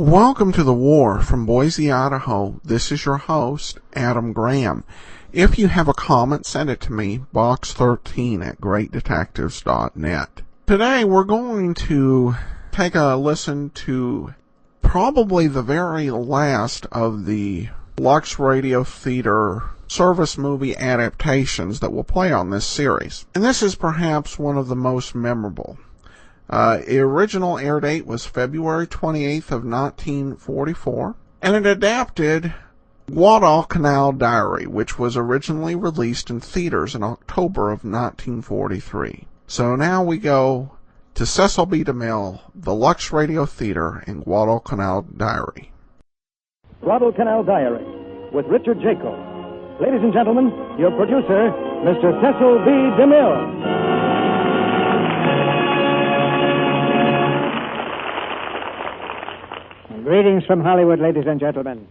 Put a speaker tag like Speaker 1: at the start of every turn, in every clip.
Speaker 1: Welcome to The War from Boise, Idaho. This is your host, Adam Graham. If you have a comment, send it to me, box13@greatdetectives.net. Today we're going to take a listen to probably the very last of the Lux Radio Theater service movie adaptations that will play on this series. And this is perhaps one of the most memorable. The original air date was February 28th of 1944, and it adapted Guadalcanal Diary, which was originally released in theaters in October of 1943. So now we go to Cecil B. DeMille, the Lux Radio Theater, and Guadalcanal Diary.
Speaker 2: Guadalcanal Diary, with Richard Jacob. Ladies and gentlemen, your producer, Mr. Cecil B. DeMille.
Speaker 3: Greetings from Hollywood, ladies and gentlemen.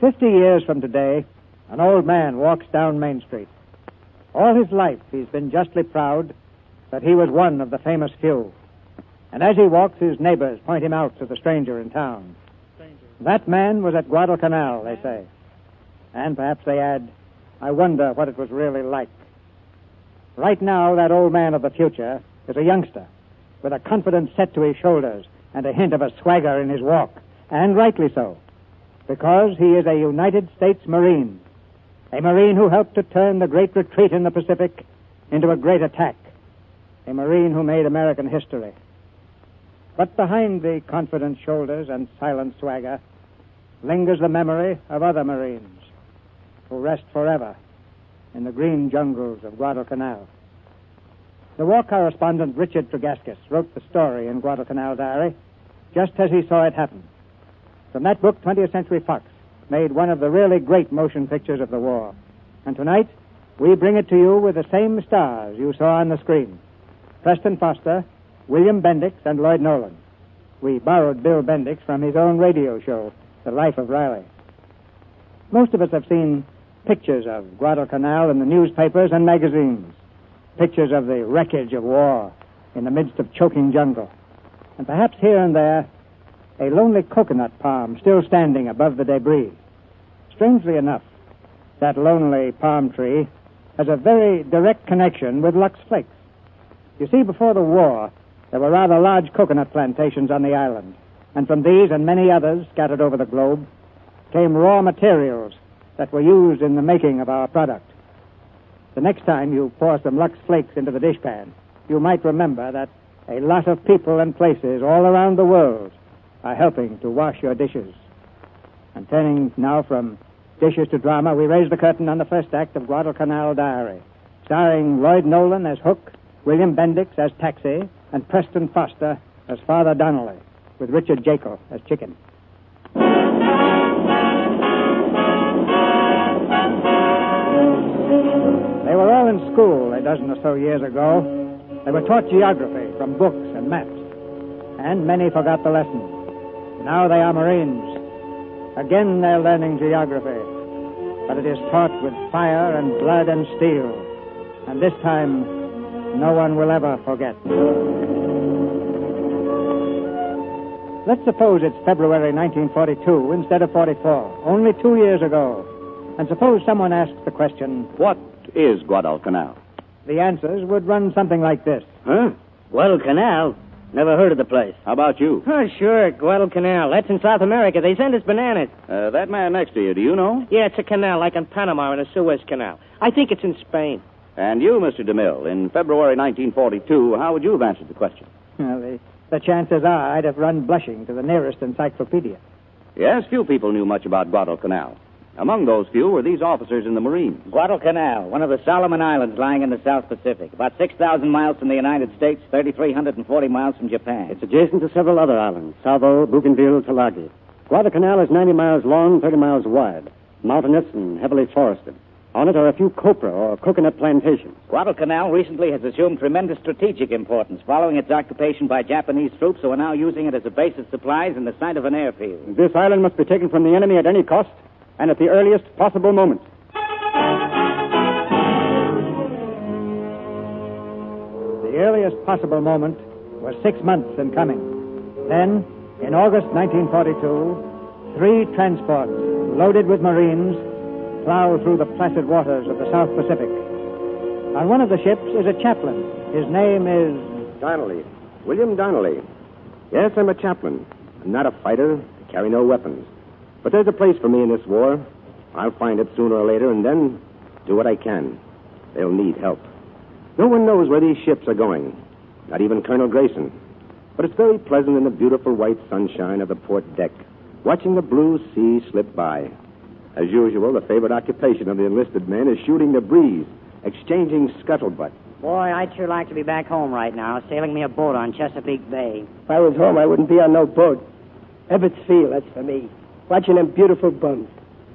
Speaker 3: 50 years from today, an old man walks down Main Street. All his life, he's been justly proud that he was one of the famous few. And as he walks, his neighbors point him out to the stranger in town. That man was at Guadalcanal, they say. And perhaps they add, I wonder what it was really like. Right now, that old man of the future is a youngster with a confidence set to his shoulders and a hint of a swagger in his walk. And rightly so, because he is a United States Marine, a Marine who helped to turn the great retreat in the Pacific into a great attack, a Marine who made American history. But behind the confident shoulders and silent swagger lingers the memory of other Marines who rest forever in the green jungles of Guadalcanal. The war correspondent Richard Tregaskis wrote the story in Guadalcanal Diary just as he saw it happen. From that book, 20th Century Fox made one of the really great motion pictures of the war. And tonight, we bring it to you with the same stars you saw on the screen. Preston Foster, William Bendix, and Lloyd Nolan. We borrowed Bill Bendix from his own radio show, The Life of Riley. Most of us have seen pictures of Guadalcanal in the newspapers and magazines. Pictures of the wreckage of war in the midst of choking jungle. And perhaps here and there, a lonely coconut palm still standing above the debris. Strangely enough, that lonely palm tree has a very direct connection with Lux Flakes. You see, before the war, there were rather large coconut plantations on the island. And from these and many others scattered over the globe came raw materials that were used in the making of our product. The next time you pour some Lux Flakes into the dishpan, you might remember that a lot of people and places all around the world are helping to wash your dishes. And turning now from dishes to drama, we raise the curtain on the first act of Guadalcanal Diary, starring Lloyd Nolan as Hook, William Bendix as Taxi, and Preston Foster as Father Donnelly, with Richard Jacob as Chicken. They were all in school a dozen or so years ago. They were taught geography from books and maps, and many forgot the lesson. Now they are Marines. Again they're learning geography, but it is taught with fire and blood and steel, and this time no one will ever forget. Let's suppose it's February 1942 instead of 44, only 2 years ago, and suppose someone asks the question,
Speaker 4: what is Guadalcanal?
Speaker 3: The answers would run something like this.
Speaker 5: Huh? Guadalcanal? Never heard of the place.
Speaker 4: How about you?
Speaker 5: Oh, sure, Guadalcanal. That's in South America. They send us bananas.
Speaker 4: That man next to you, do you know?
Speaker 5: Yeah, it's a canal like in Panama and a Suez Canal. I think it's in Spain.
Speaker 4: And you, Mr. DeMille, in February 1942, how would you have answered the question?
Speaker 3: Well, the chances are I'd have run blushing to the nearest encyclopedia.
Speaker 4: Yes, few people knew much about Guadalcanal. Among those few were these officers in the Marines.
Speaker 6: Guadalcanal, one of the Solomon Islands lying in the South Pacific. About 6,000 miles from the United States, 3,340 miles from Japan.
Speaker 7: It's adjacent to several other islands, Savo, Bougainville, Tulagi. Guadalcanal is 90 miles long, 30 miles wide, mountainous and heavily forested. On it are a few copra or coconut plantations.
Speaker 6: Guadalcanal recently has assumed tremendous strategic importance, following its occupation by Japanese troops who are now using it as a base of supplies in the site of an airfield.
Speaker 7: This island must be taken from the enemy at any cost and at the earliest possible moment.
Speaker 3: The earliest possible moment was 6 months in coming. Then, In August 1942, 3 transports loaded with Marines plow through the placid waters of the South Pacific. On one of the ships is a chaplain. His name is...
Speaker 8: Donnelly. William Donnelly. Yes, I'm a chaplain. I'm not a fighter. I carry no weapons. But there's a place for me in this war. I'll find it sooner or later and then do what I can. They'll need help. No one knows where these ships are going. Not even Colonel Grayson. But it's very pleasant in the beautiful white sunshine of the port deck, watching the blue sea slip by. As usual, the favorite occupation of the enlisted men is shooting the breeze, exchanging scuttlebutt.
Speaker 9: Boy, I'd sure like to be back home right now, sailing me a boat on Chesapeake Bay.
Speaker 10: If I was home, I wouldn't be on no boat. Ebbets Field, that's for me. Watching them beautiful bums.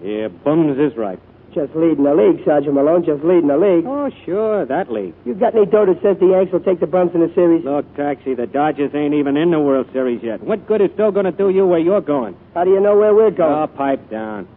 Speaker 7: Yeah, bums is right.
Speaker 10: Just leading the league, Sergeant Malone, just leading the league.
Speaker 7: Oh, sure, that league.
Speaker 10: You got any dough that says the Yanks will take the bums in the series?
Speaker 7: Look, Taxi, the Dodgers ain't even in the World Series yet. What good is still going to do you where you're going?
Speaker 10: How do you know where we're going?
Speaker 7: Oh, pipe down.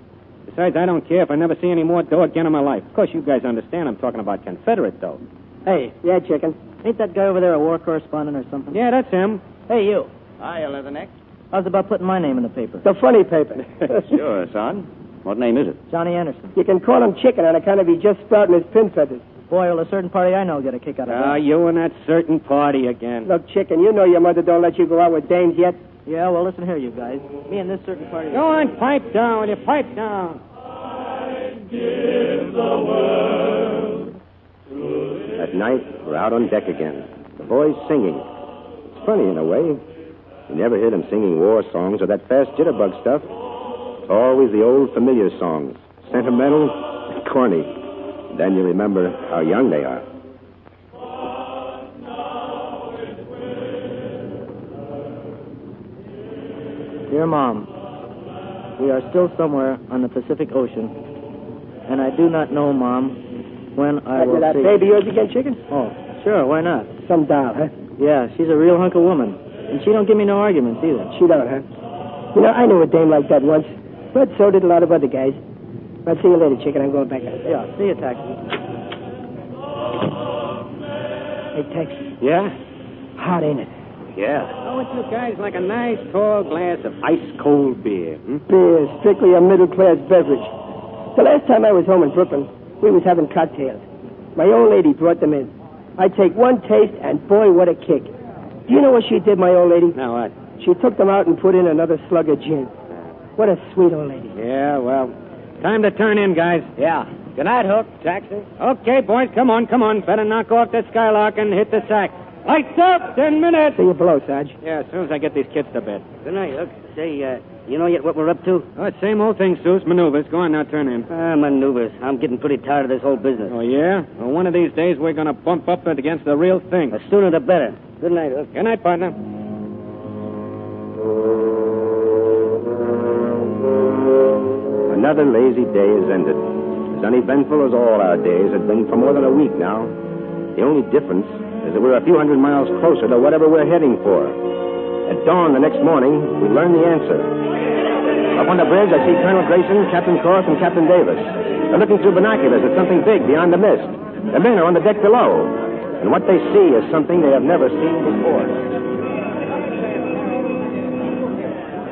Speaker 7: Besides, I don't care if I never see any more dough again in my life. Of course, you guys understand I'm talking about Confederate dough.
Speaker 10: Hey. Yeah, chicken.
Speaker 9: Ain't that guy over there a war correspondent or something?
Speaker 7: Yeah, that's him.
Speaker 9: Hey, you.
Speaker 4: Hiya, Leatherneck.
Speaker 9: How's about putting my name in the paper?
Speaker 10: The funny paper.
Speaker 4: Sure, son. What name is it?
Speaker 9: Johnny Anderson.
Speaker 10: You can call him chicken on account of he just sprouting his pin feathers.
Speaker 9: Boy, will a certain party I know get a kick out of that.
Speaker 7: Ah, you and that certain party again.
Speaker 10: Look, chicken, you know your mother don't let you go out with dames yet.
Speaker 9: Yeah, well, listen here, you guys. Me and this certain party...
Speaker 7: Go on, pipe down, will you? Pipe down.
Speaker 11: Give the world.
Speaker 8: At night, we're out on deck again. The boys singing. It's funny in a way. You never hear them singing war songs or that fast jitterbug stuff. It's always the old familiar songs. Sentimental and corny. Then you remember how young they are.
Speaker 9: Dear Mom, we are still somewhere on the Pacific Ocean. And I do not know, Mom, when I will
Speaker 10: that
Speaker 9: see...
Speaker 10: baby yours again, chicken?
Speaker 9: Oh, sure, why not?
Speaker 10: Some doll, huh?
Speaker 9: Yeah, she's a real hunk of woman. And she don't give me no arguments either.
Speaker 10: She don't, huh? You know, I knew a dame like that once. But so did a lot of other guys. I'll see you later, chicken. I'm going back out.
Speaker 9: Yeah, see you, Taxi.
Speaker 10: Hey, Taxi.
Speaker 7: Yeah?
Speaker 10: Hot, ain't it?
Speaker 7: Yeah. Oh, with you guys like a nice tall glass of ice-cold beer.
Speaker 10: Beer, strictly a middle-class beverage. The last time I was home in Brooklyn, we was having cocktails. My old lady brought them in. I take one taste, and boy, what a kick. Do you know what she did, my old lady?
Speaker 7: Now what?
Speaker 10: She took them out and put in another slug of gin. What a sweet old lady.
Speaker 7: Yeah, well, time to turn in, guys.
Speaker 6: Yeah. Good night, Hook. Taxi.
Speaker 7: Okay, boys, come on. Better knock off that skylark and hit the sack. Lights up! 10 minutes!
Speaker 10: See you below, Sarge.
Speaker 7: Yeah, as soon as I get these kids to bed.
Speaker 9: Good night, Hook. Say, you know yet what we're up to?
Speaker 7: Oh, same old thing, Seuss. Maneuvers. Go on now, turn in.
Speaker 9: Maneuvers. I'm getting pretty tired of this whole business.
Speaker 7: Oh, yeah? Well, one of these days we're going to bump up against the real thing.
Speaker 9: The sooner the better. Good night, Hook.
Speaker 7: Good night, partner.
Speaker 8: Another lazy day is ended. As uneventful as all our days had been for more than a week now. The only difference is that we're a few hundred miles closer to whatever we're heading for. At dawn the next morning, we learn the answer. Up on the bridge, I see Colonel Grayson, Captain Cross, and Captain Davis. They're looking through binoculars at something big beyond the mist. The men are on the deck below. And what they see is something they have never seen before.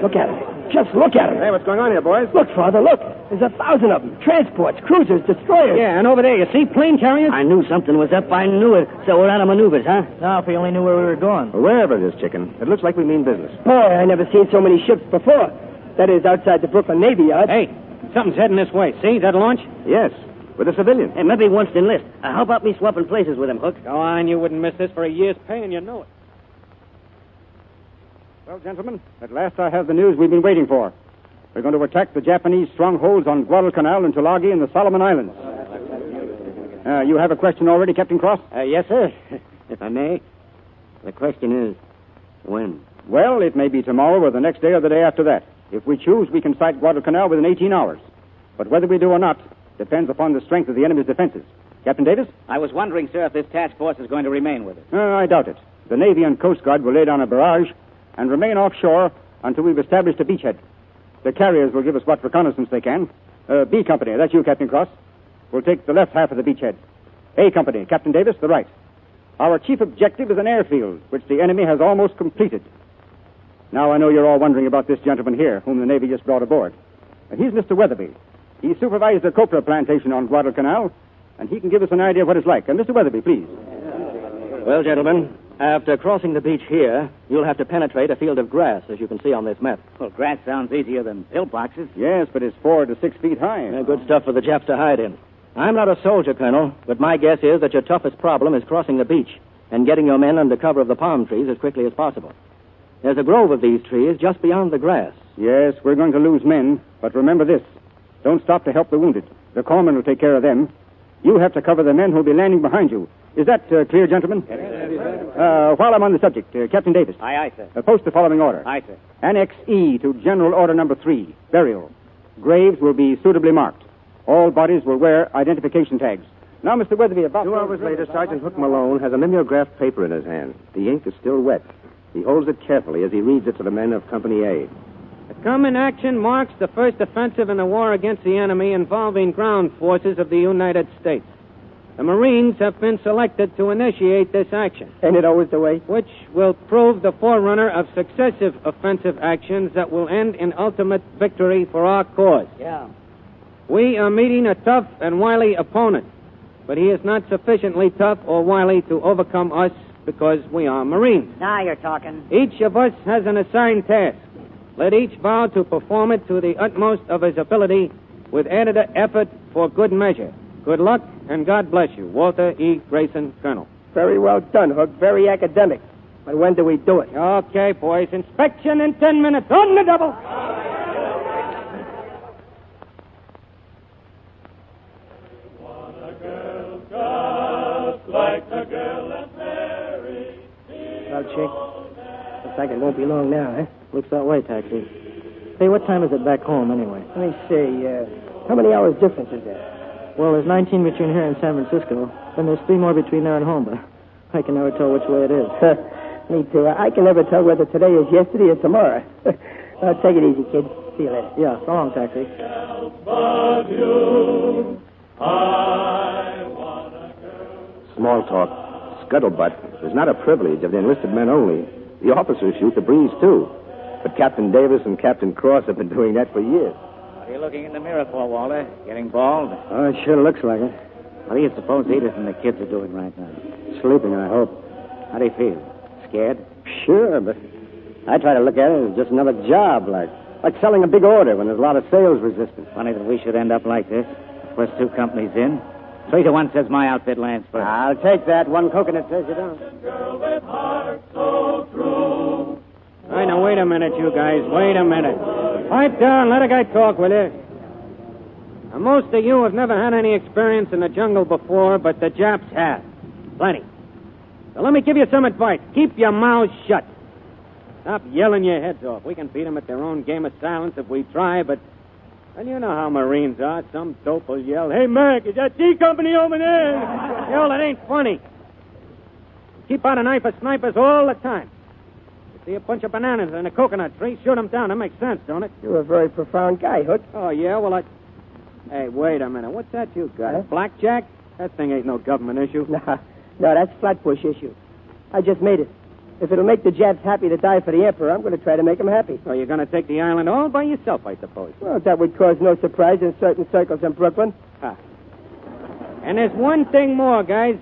Speaker 10: Look at it. Just look at it.
Speaker 8: Hey, what's going on here, boys?
Speaker 10: Look, Father, look. There's 1,000 of them. Transports, cruisers, destroyers.
Speaker 7: Yeah, and over there, you see plane carriers?
Speaker 9: I knew something was up. I knew it. So we're out of maneuvers, huh? Now, if we only knew where we were going.
Speaker 8: Well, wherever it is, chicken, it looks like we mean business.
Speaker 10: Boy, I never seen so many ships before. That is, outside the Brooklyn Navy Yard.
Speaker 7: Hey, something's heading this way. See that launch?
Speaker 8: Yes, with a civilian.
Speaker 9: Hey, maybe he wants to enlist. How about me swapping places with him, Hook?
Speaker 7: Go on, you wouldn't miss this for a year's pay, and you know it.
Speaker 12: Well, gentlemen, at last I have the news we've been waiting for. We're going to attack the Japanese strongholds on Guadalcanal and Tulagi and the Solomon Islands. You have a question already, Captain Cross?
Speaker 9: Yes, sir. If I may. The question is, when?
Speaker 12: Well, it may be tomorrow or the next day or the day after that. If we choose, we can sight Guadalcanal within 18 hours. But whether we do or not depends upon the strength of the enemy's defenses. Captain Davis?
Speaker 6: I was wondering, sir, if this task force is going to remain with us.
Speaker 12: I doubt it. The Navy and Coast Guard will lay down a barrage and remain offshore until we've established a beachhead. The carriers will give us what reconnaissance they can. B Company, that's you, Captain Cross, will take the left half of the beachhead. A Company, Captain Davis, the right. Our chief objective is an airfield, which the enemy has almost completed. Now I know you're all wondering about this gentleman here, whom the Navy just brought aboard. He's Mr. Weatherby. He supervised the copra plantation on Guadalcanal, and he can give us an idea of what it's like. Mr. Weatherby, please.
Speaker 13: Well, gentlemen, after crossing the beach here, you'll have to penetrate a field of grass, as you can see on this map.
Speaker 6: Well, grass sounds easier than pillboxes.
Speaker 12: Yes, but it's 4 to 6 feet high.
Speaker 13: Good stuff for the Japs to hide in. I'm not a soldier, Colonel, but my guess is that your toughest problem is crossing the beach and getting your men under cover of the palm trees as quickly as possible. There's a grove of these trees just beyond the grass.
Speaker 12: Yes, we're going to lose men, but remember this. Don't stop to help the wounded. The corpsmen will take care of them. You have to cover the men who'll be landing behind you. Is that clear, gentlemen? While I'm on the subject, Captain Davis.
Speaker 6: Aye, sir.
Speaker 12: Post the following order.
Speaker 6: Aye, sir.
Speaker 12: Annex E to General Order Number 3, burial. Graves will be suitably marked. All bodies will wear identification tags. Now, Mr. Weatherby, about
Speaker 8: 2 hours later, Sergeant Hook Malone has a mimeographed paper in his hand. The ink is still wet. He holds it carefully as he reads it to the men of Company A.
Speaker 14: The coming action marks the first offensive in the war against the enemy involving ground forces of the United States. The Marines have been selected to initiate this action.
Speaker 10: Ain't it always the way?
Speaker 14: Which will prove the forerunner of successive offensive actions that will end in ultimate victory for our cause.
Speaker 6: Yeah.
Speaker 14: We are meeting a tough and wily opponent, but he is not sufficiently tough or wily to overcome us because we are Marines.
Speaker 6: Now you're talking.
Speaker 14: Each of us has an assigned task. Let each vow to perform it to the utmost of his ability with added effort for good measure. Good luck, and God bless you. Walter E. Grayson, Colonel.
Speaker 10: Very well done, Hook. Very academic. But when do we do it?
Speaker 14: Okay, boys. Inspection in 10 minutes. On the double.
Speaker 10: Well, Chick, looks like it won't be long now, eh?
Speaker 9: Looks that way, Taxi. Hey, what time is it back home, anyway?
Speaker 10: Let me see. How many hours difference is there?
Speaker 9: Well, there's 19 between here and San Francisco. Then there's 3 more between there and home, but I can never tell which way it is.
Speaker 10: Me too. I can never tell whether today is yesterday or tomorrow. Take it easy, kid. See you later.
Speaker 9: Yeah, so long, Taxi.
Speaker 8: Small talk, scuttlebutt, is not a privilege of the enlisted men only. The officers shoot the breeze, too. But Captain Davis and Captain Cross have been doing that for years.
Speaker 6: What are you looking in the mirror for, Walter? Getting bald?
Speaker 7: Oh, it sure looks like it.
Speaker 6: What do you suppose Edith and the kids are doing right now?
Speaker 7: Sleeping, I hope.
Speaker 6: How do you feel? Scared?
Speaker 7: Sure, but I try to look at it as just another job, like selling a big order when there's a lot of sales resistance.
Speaker 6: Funny that we should end up like this. First 2 companies in. 3 to 1 says my outfit lands first.
Speaker 7: I'll take that. 1 coconut says you don't.
Speaker 14: All right, now, wait a minute, you guys. Wait a minute. Pipe down. Let a guy talk, will you? Now, most of you have never had any experience in the jungle before, but the Japs have. Plenty. So let me give you some advice. Keep your mouths shut. Stop yelling your heads off. We can beat them at their own game of silence if we try, but... Well, you know how Marines are. Some dope will yell, "Hey, Mac, is that D Company over there?" Yo, that ain't funny. Keep out an eye for snipers all the time. You see a bunch of bananas in a coconut tree, shoot them down. That makes sense, don't it?
Speaker 10: You're a very profound guy, Hook.
Speaker 14: Oh, yeah? Well, Hey, wait a minute. What's that you got?
Speaker 10: Huh?
Speaker 14: Blackjack? That thing ain't no government issue.
Speaker 10: No, that's Flatbush issue. I just made it. If it'll make the Japs happy to die for the Emperor, I'm going to try to make them happy.
Speaker 14: So you're going to take the island all by yourself, I suppose.
Speaker 10: Well, that would cause no surprise in certain circles in Brooklyn.
Speaker 14: And there's one thing more, guys.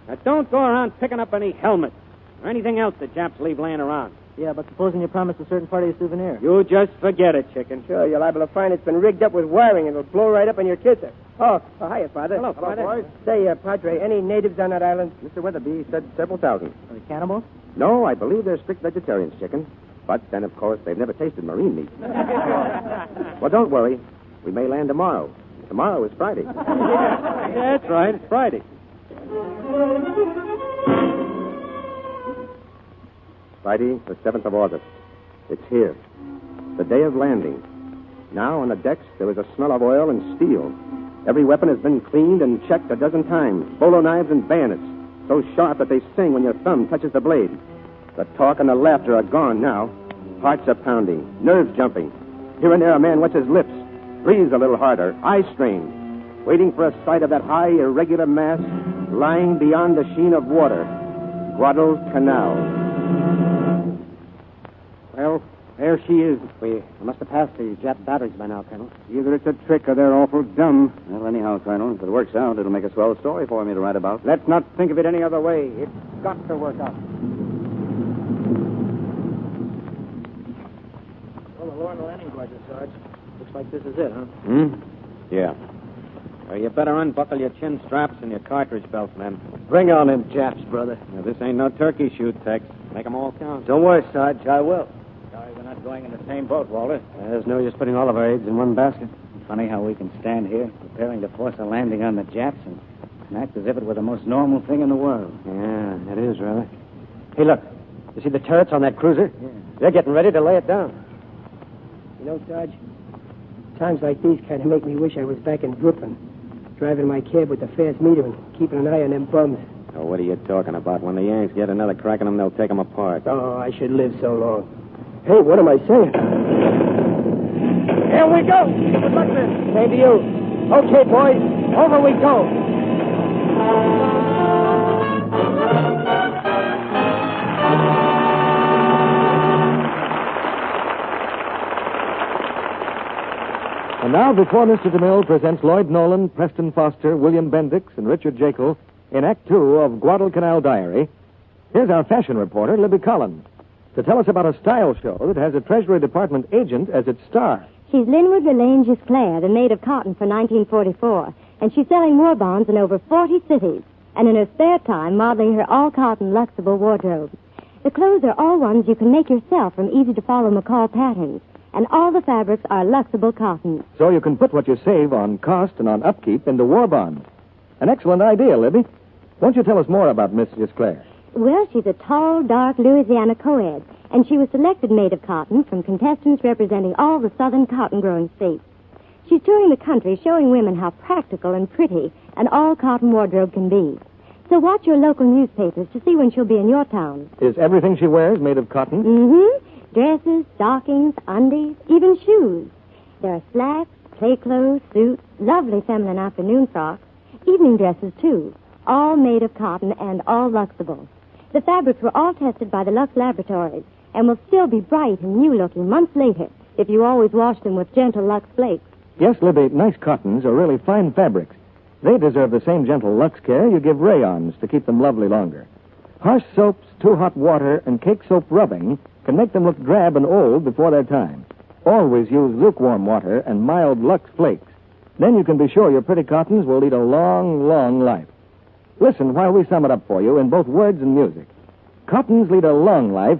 Speaker 14: Now, don't go around picking up any helmets or anything else the Japs leave laying around.
Speaker 9: Yeah, but supposing you promised a certain party a souvenir.
Speaker 14: You just forget it, chicken.
Speaker 10: Sure, you're liable to find it's been rigged up with wiring and it'll blow right up on your kisser. Oh, hiya, Father.
Speaker 14: Hello, Father.
Speaker 8: boys.
Speaker 10: Say, Padre, any natives on that island?
Speaker 8: Mr. Weatherby said several thousand.
Speaker 9: Are they cannibals?
Speaker 8: No, I believe they're strict vegetarians, chicken. But then, of course, they've never tasted marine meat. Well, don't worry. We may land tomorrow. Tomorrow is Friday.
Speaker 14: Yeah, that's right. It's Friday.
Speaker 8: Friday, the 7th of August. It's here. The day of landing. Now, on the decks, there is a smell of oil and steel. Every weapon has been cleaned and checked a dozen times. Bolo knives and bayonets, so sharp that they sing when your thumb touches the blade. The talk and the laughter are gone now. Hearts are pounding, nerves jumping. Here and there, a man wets his lips, breathes a little harder, eyes strained, waiting for a sight of that high, irregular mass lying beyond the sheen of water. Guadalcanal.
Speaker 14: Well,
Speaker 12: There she is.
Speaker 7: We must have passed the Jap batteries by now, Colonel.
Speaker 12: Either it's a trick or they're awful dumb.
Speaker 4: Well, anyhow, Colonel, if it works out, it'll make a swell story for me to write about.
Speaker 12: Let's not think of it any other way. It's got to work out.
Speaker 9: Well, the Lorna landing budget, Sarge. Looks like this is it, huh?
Speaker 8: Yeah.
Speaker 14: Well, you better unbuckle your chin straps and your cartridge belts, men.
Speaker 9: Bring on them Japs, brother.
Speaker 14: Now, this ain't no turkey shoot, Tex. Make 'em all count.
Speaker 9: Don't worry, Sarge. I will.
Speaker 6: Sorry we're not going in the same boat, Walter.
Speaker 7: There's no use putting all of our eggs in one basket.
Speaker 6: Funny how we can stand here, preparing to force a landing on the Japs and act as if it were the most normal thing in the world.
Speaker 7: Yeah, it is, rather. Hey, look. You see the turrets on that cruiser? Yeah. They're getting ready to lay it down.
Speaker 10: You know, Sarge, times like these kind of make me wish I was back in Brooklyn, driving my cab with the fast meter and keeping an eye on them bums.
Speaker 8: Oh, what are you talking about? When the Yanks get another crack on them, they'll take them apart.
Speaker 10: Oh, I should live so long. Hey, what am I saying? Here we go! Good luck, man. Same to you. Okay, boys, over we go.
Speaker 15: And now, before Mr. DeMille presents Lloyd Nolan, Preston Foster, William Bendix, and Richard Jekyll in Act Two of Guadalcanal Diary, here's our fashion reporter, Libby Collins, to tell us about a style show that has a Treasury Department agent as its star.
Speaker 16: She's Linwood Delange Gisclair, the maid of cotton for 1944, and she's selling war bonds in over 40 cities, and in her spare time modeling her all-cotton Luxable wardrobe. The clothes are all ones you can make yourself from easy-to-follow McCall patterns, and all the fabrics are Luxable cotton.
Speaker 15: So you can put what you save on cost and on upkeep into war bonds. An excellent idea, Libby. Won't you tell us more about Miss Gisclair?
Speaker 16: Well, she's a tall, dark Louisiana co-ed, and she was selected maid of cotton from contestants representing all the southern cotton-growing states. She's touring the country showing women how practical and pretty an all-cotton wardrobe can be. So watch your local newspapers to see when she'll be in your town.
Speaker 15: Is everything she wears made of cotton?
Speaker 16: Mm-hmm. Dresses, stockings, undies, even shoes. There are slacks, play clothes, suits, lovely feminine afternoon frocks, evening dresses, too, all made of cotton and all Luxable. The fabrics were all tested by the Lux Laboratories and will still be bright and new-looking months later if you always wash them with gentle Lux flakes.
Speaker 15: Yes, Libby, nice cottons are really fine fabrics. They deserve the same gentle Lux care you give rayons to keep them lovely longer. Harsh soaps, too hot water, and cake soap rubbing can make them look drab and old before their time. Always use lukewarm water and mild Lux flakes. Then you can be sure your pretty cottons will lead a long, long life. Listen while we sum it up for you in both words and music. Cottons lead a long life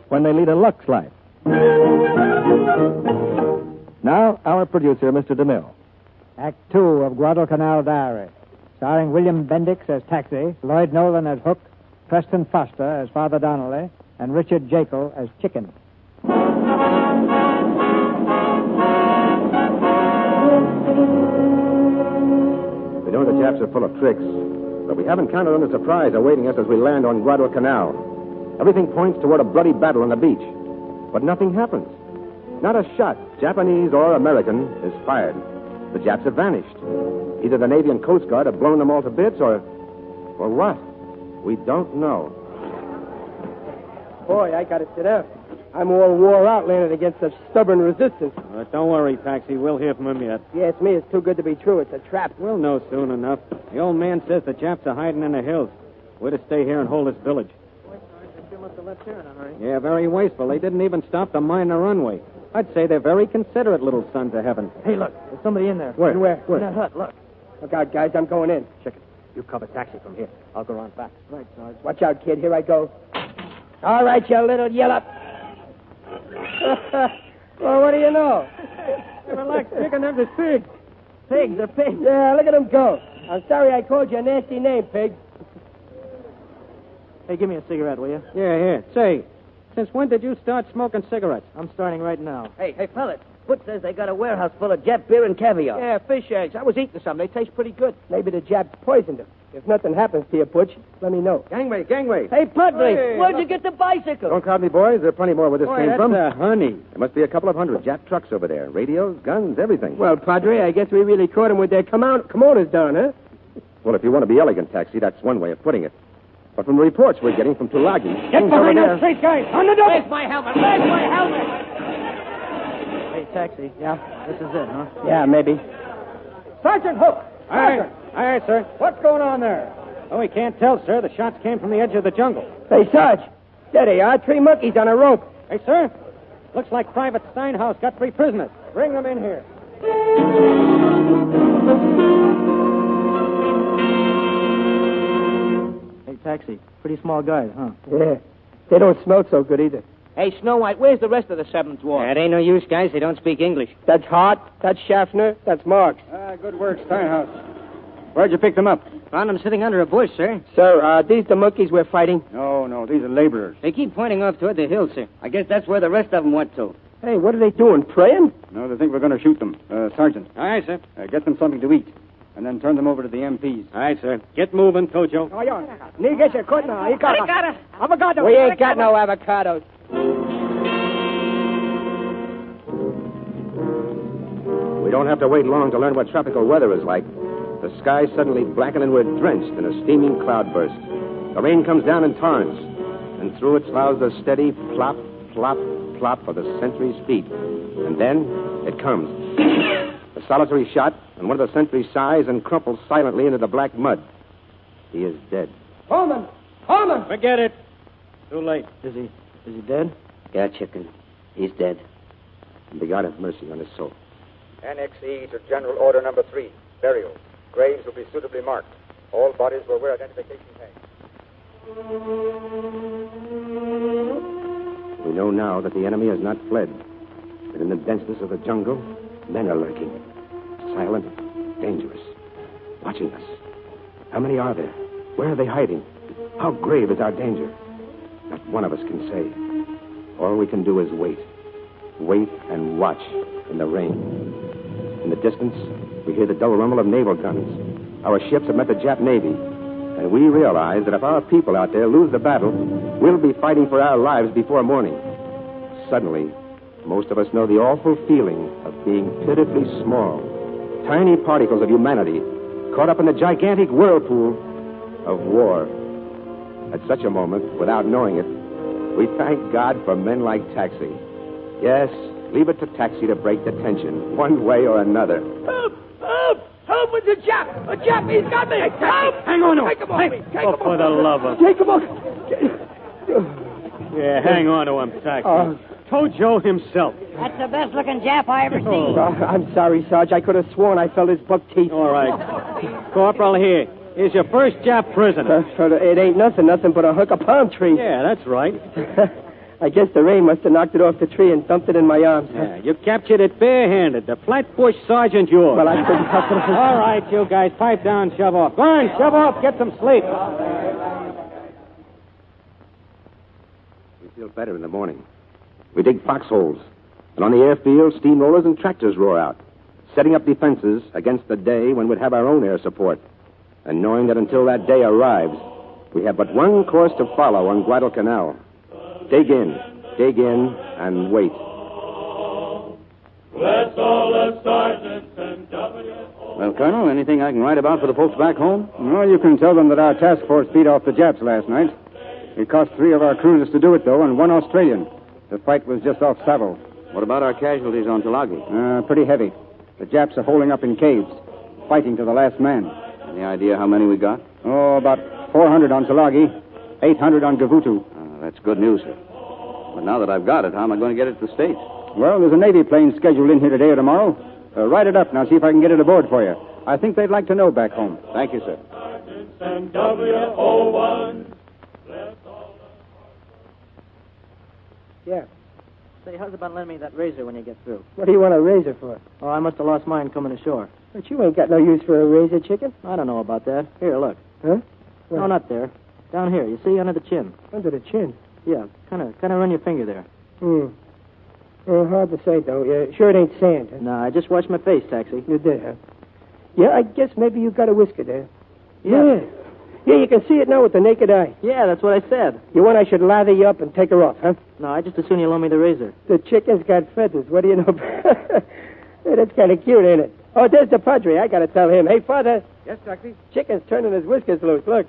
Speaker 15: when they lead a Lux life. Now, our producer, Mr. DeMille.
Speaker 3: Act Two of Guadalcanal Diary, starring William Bendix as Taxi, Lloyd Nolan as Hook, Preston Foster as Father Donnelly, and Richard Jekyll as Chicken.
Speaker 8: We know the Japs are full of tricks, but we haven't counted on the surprise awaiting us as we land on Guadalcanal. Everything points toward a bloody battle on the beach, but nothing happens. Not a shot, Japanese or American, is fired. The Japs have vanished. Either the Navy and Coast Guard have blown them all to bits, or what? We don't know.
Speaker 10: Boy, I gotta sit down. I'm all wore out landing against such stubborn resistance.
Speaker 14: Don't worry, Taxi. We'll hear from him yet.
Speaker 10: Yes, me, it's too good to be true. It's a trap.
Speaker 14: We'll know soon enough. The old man says the Japs are hiding in the hills. We're to stay here and hold this village.
Speaker 9: They must have left here in a hurry.
Speaker 14: Yeah, very wasteful. They didn't even stop to mine the runway. I'd say they're very considerate little sons of heaven.
Speaker 9: Hey, look. There's somebody in there.
Speaker 10: Where?
Speaker 9: In that hut, look.
Speaker 10: Look out, guys. I'm going in.
Speaker 9: Chicken, you cover Taxi from here. I'll go around back. Right, Sarge.
Speaker 10: Watch out, kid. Here I go. All right, you little yellow. Well, what do you know?
Speaker 14: Relax, Chicken. There's a pig.
Speaker 9: Pigs, they're pigs.
Speaker 10: Yeah, look at them go. I'm sorry I called you a nasty name, pig.
Speaker 9: Hey, give me a cigarette, will you?
Speaker 14: Yeah, here. Say, since when did you start smoking cigarettes?
Speaker 9: I'm starting right now.
Speaker 5: Hey, fellas. Foot says they got a warehouse full of Jap beer and caviar.
Speaker 10: Yeah, fish eggs. I was eating some. They taste pretty good. Maybe the Japs poisoned them. If nothing happens to you, Butch, let me know.
Speaker 8: Gangway, gangway.
Speaker 5: Hey, Padre,
Speaker 8: Hey,
Speaker 5: where'd you get the bicycle?
Speaker 8: Don't crowd me, boys. There are plenty more where this came from.
Speaker 14: honey.
Speaker 8: There must be a couple of hundred Jap trucks over there. Radios, guns, everything.
Speaker 10: Well, Padre, I guess we really caught them with their kimonos down, huh?
Speaker 8: Well, if you want to be elegant, Taxi, that's one way of putting it. But from the reports we're getting from Tulagi...
Speaker 14: Get behind those trees, guys! On the double!
Speaker 5: Where's my helmet? Where's my helmet?
Speaker 9: Hey, taxi. Yeah? This is it, huh?
Speaker 10: Yeah, maybe.
Speaker 14: Sergeant Hook! Aye, sir. What's going on there? Oh, we can't tell, sir. The shots came from the edge of the jungle.
Speaker 10: Hey, Sarge. There they are. 3 monkeys on a rope.
Speaker 14: Hey, sir. Looks like Private Steinhaus got 3 prisoners. Bring them in here.
Speaker 9: Hey, taxi. Pretty small guys, huh?
Speaker 10: Yeah. They don't smell so good either.
Speaker 5: Hey, Snow White, where's the rest of the 7th Ward? That ain't no use, guys. They don't speak English.
Speaker 10: That's Hart. That's Schaffner. That's Marks.
Speaker 12: Good work, Steinhaus. Where'd you pick them up?
Speaker 5: Found them sitting under a bush, sir.
Speaker 10: Sir, are these the monkeys we're fighting?
Speaker 12: No, these are laborers.
Speaker 5: They keep pointing off toward the hill, sir. I guess that's where the rest of them went to.
Speaker 10: Hey, what are they doing? Praying?
Speaker 12: No, they think we're going to shoot them. Sergeant.
Speaker 14: Aye, sir.
Speaker 12: Get them something to eat, and then turn them over to the MPs.
Speaker 14: Aye, sir. Get moving, Tojo.
Speaker 10: We ain't got no avocados.
Speaker 8: We don't have to wait long to learn what tropical weather is like. The sky suddenly blackened and we're drenched in a steaming cloudburst. The rain comes down in torrents, and through it sloughs the steady plop, plop, plop of the sentry's feet. And then it comes. A solitary shot, and one of the sentries sighs and crumples silently into the black mud. He is dead.
Speaker 14: Coleman! Forget it. Too late.
Speaker 9: Is he dead?
Speaker 4: Yeah, chicken. He's dead.
Speaker 8: May God have mercy on his soul.
Speaker 17: Annex-E to General Order Number 3. Burial. Graves will be suitably marked. All bodies will wear identification tags.
Speaker 8: We know now that the enemy has not fled. That in the denseness of the jungle, men are lurking. Silent, dangerous. Watching us. How many are there? Where are they hiding? How grave is our danger? Not one of us can say. All we can do is wait. Wait and watch in the rain. In the distance, we hear the dull rumble of naval guns. Our ships have met the Jap Navy. And we realize that if our people out there lose the battle, we'll be fighting for our lives before morning. Suddenly, most of us know the awful feeling of being pitifully small. Tiny particles of humanity caught up in the gigantic whirlpool of war. At such a moment, without knowing it, we thank God for men like Taxi. Yes, leave it to Taxi to break the tension, one way or another.
Speaker 10: Help with the Jap! A Jap, he's got me! Help!
Speaker 14: Hang on to him.
Speaker 10: Take him off me! Take him
Speaker 14: For the love of...
Speaker 10: Take him off!
Speaker 14: Yeah, hang on to him, Taxi. Tojo himself.
Speaker 18: That's the best-looking Jap I ever seen.
Speaker 10: I'm sorry, Sarge. I could have sworn I felt his buck teeth.
Speaker 14: All right. Corporal, here. Here's your first Jap prisoner.
Speaker 10: It ain't nothing but a hook of palm tree.
Speaker 14: Yeah, that's right.
Speaker 10: I guess the rain must have knocked it off the tree and dumped it in my arms.
Speaker 14: Yeah, you captured it barehanded. The Flatbush Sergeant yours.
Speaker 10: Well, I couldn't help it.
Speaker 14: All right, you guys, pipe down, shove off. Go on, shove off, get some sleep.
Speaker 8: We feel better in the morning. We dig foxholes, and on the airfield, steamrollers and tractors roar out, setting up defenses against the day when we'd have our own air support. And knowing that until that day arrives, we have but one course to follow on Guadalcanal. Dig in, and wait.
Speaker 4: Well, Colonel, anything I can write about for the folks back home?
Speaker 12: Well, you can tell them that our task force beat off the Japs last night. It cost 3 of our cruisers to do it, though, and 1 Australian. The fight was just off Savo.
Speaker 4: What about our casualties on Tulagi?
Speaker 12: Pretty heavy. The Japs are holding up in caves, fighting to the last man.
Speaker 4: Any idea how many we got?
Speaker 12: Oh, about 400 on Tulagi, 800 on Gavutu.
Speaker 4: That's good news, sir. But now that I've got it, how am I going to get it to the States?
Speaker 12: Well, there's a Navy plane scheduled in here today or tomorrow. Write it up now, see if I can get it aboard for you. I think they'd like to know back home.
Speaker 4: Thank you, sir.
Speaker 10: Yeah.
Speaker 9: Say, how's about lending me that razor when you get through?
Speaker 10: What do you want a razor for?
Speaker 9: Oh, I must have lost mine coming ashore.
Speaker 10: But you ain't got no use for a razor, chicken.
Speaker 9: I don't know about that. Here, look.
Speaker 10: Huh?
Speaker 9: Where? No, not there. Down here. You see, under the chin.
Speaker 10: Under the chin?
Speaker 9: Yeah, kind of run your finger there.
Speaker 10: Hard to say, though. Yeah, sure it ain't sand, huh?
Speaker 9: No, I just washed my face, Taxi.
Speaker 10: You did, huh? Yeah, I guess maybe you got a whisker there.
Speaker 9: Yeah.
Speaker 10: Yeah, you can see it now with the naked eye.
Speaker 9: Yeah, that's what I said.
Speaker 10: You want I should lather you up and take her off, huh?
Speaker 9: No, I just as soon you loan me the razor.
Speaker 10: The chicken's got feathers. What do you know? Hey, that's kind of cute, ain't it? Oh, there's the Padre. I got to tell him. Hey, Father.
Speaker 17: Yes, Taxi?
Speaker 10: Chicken's turning his whiskers loose. Look.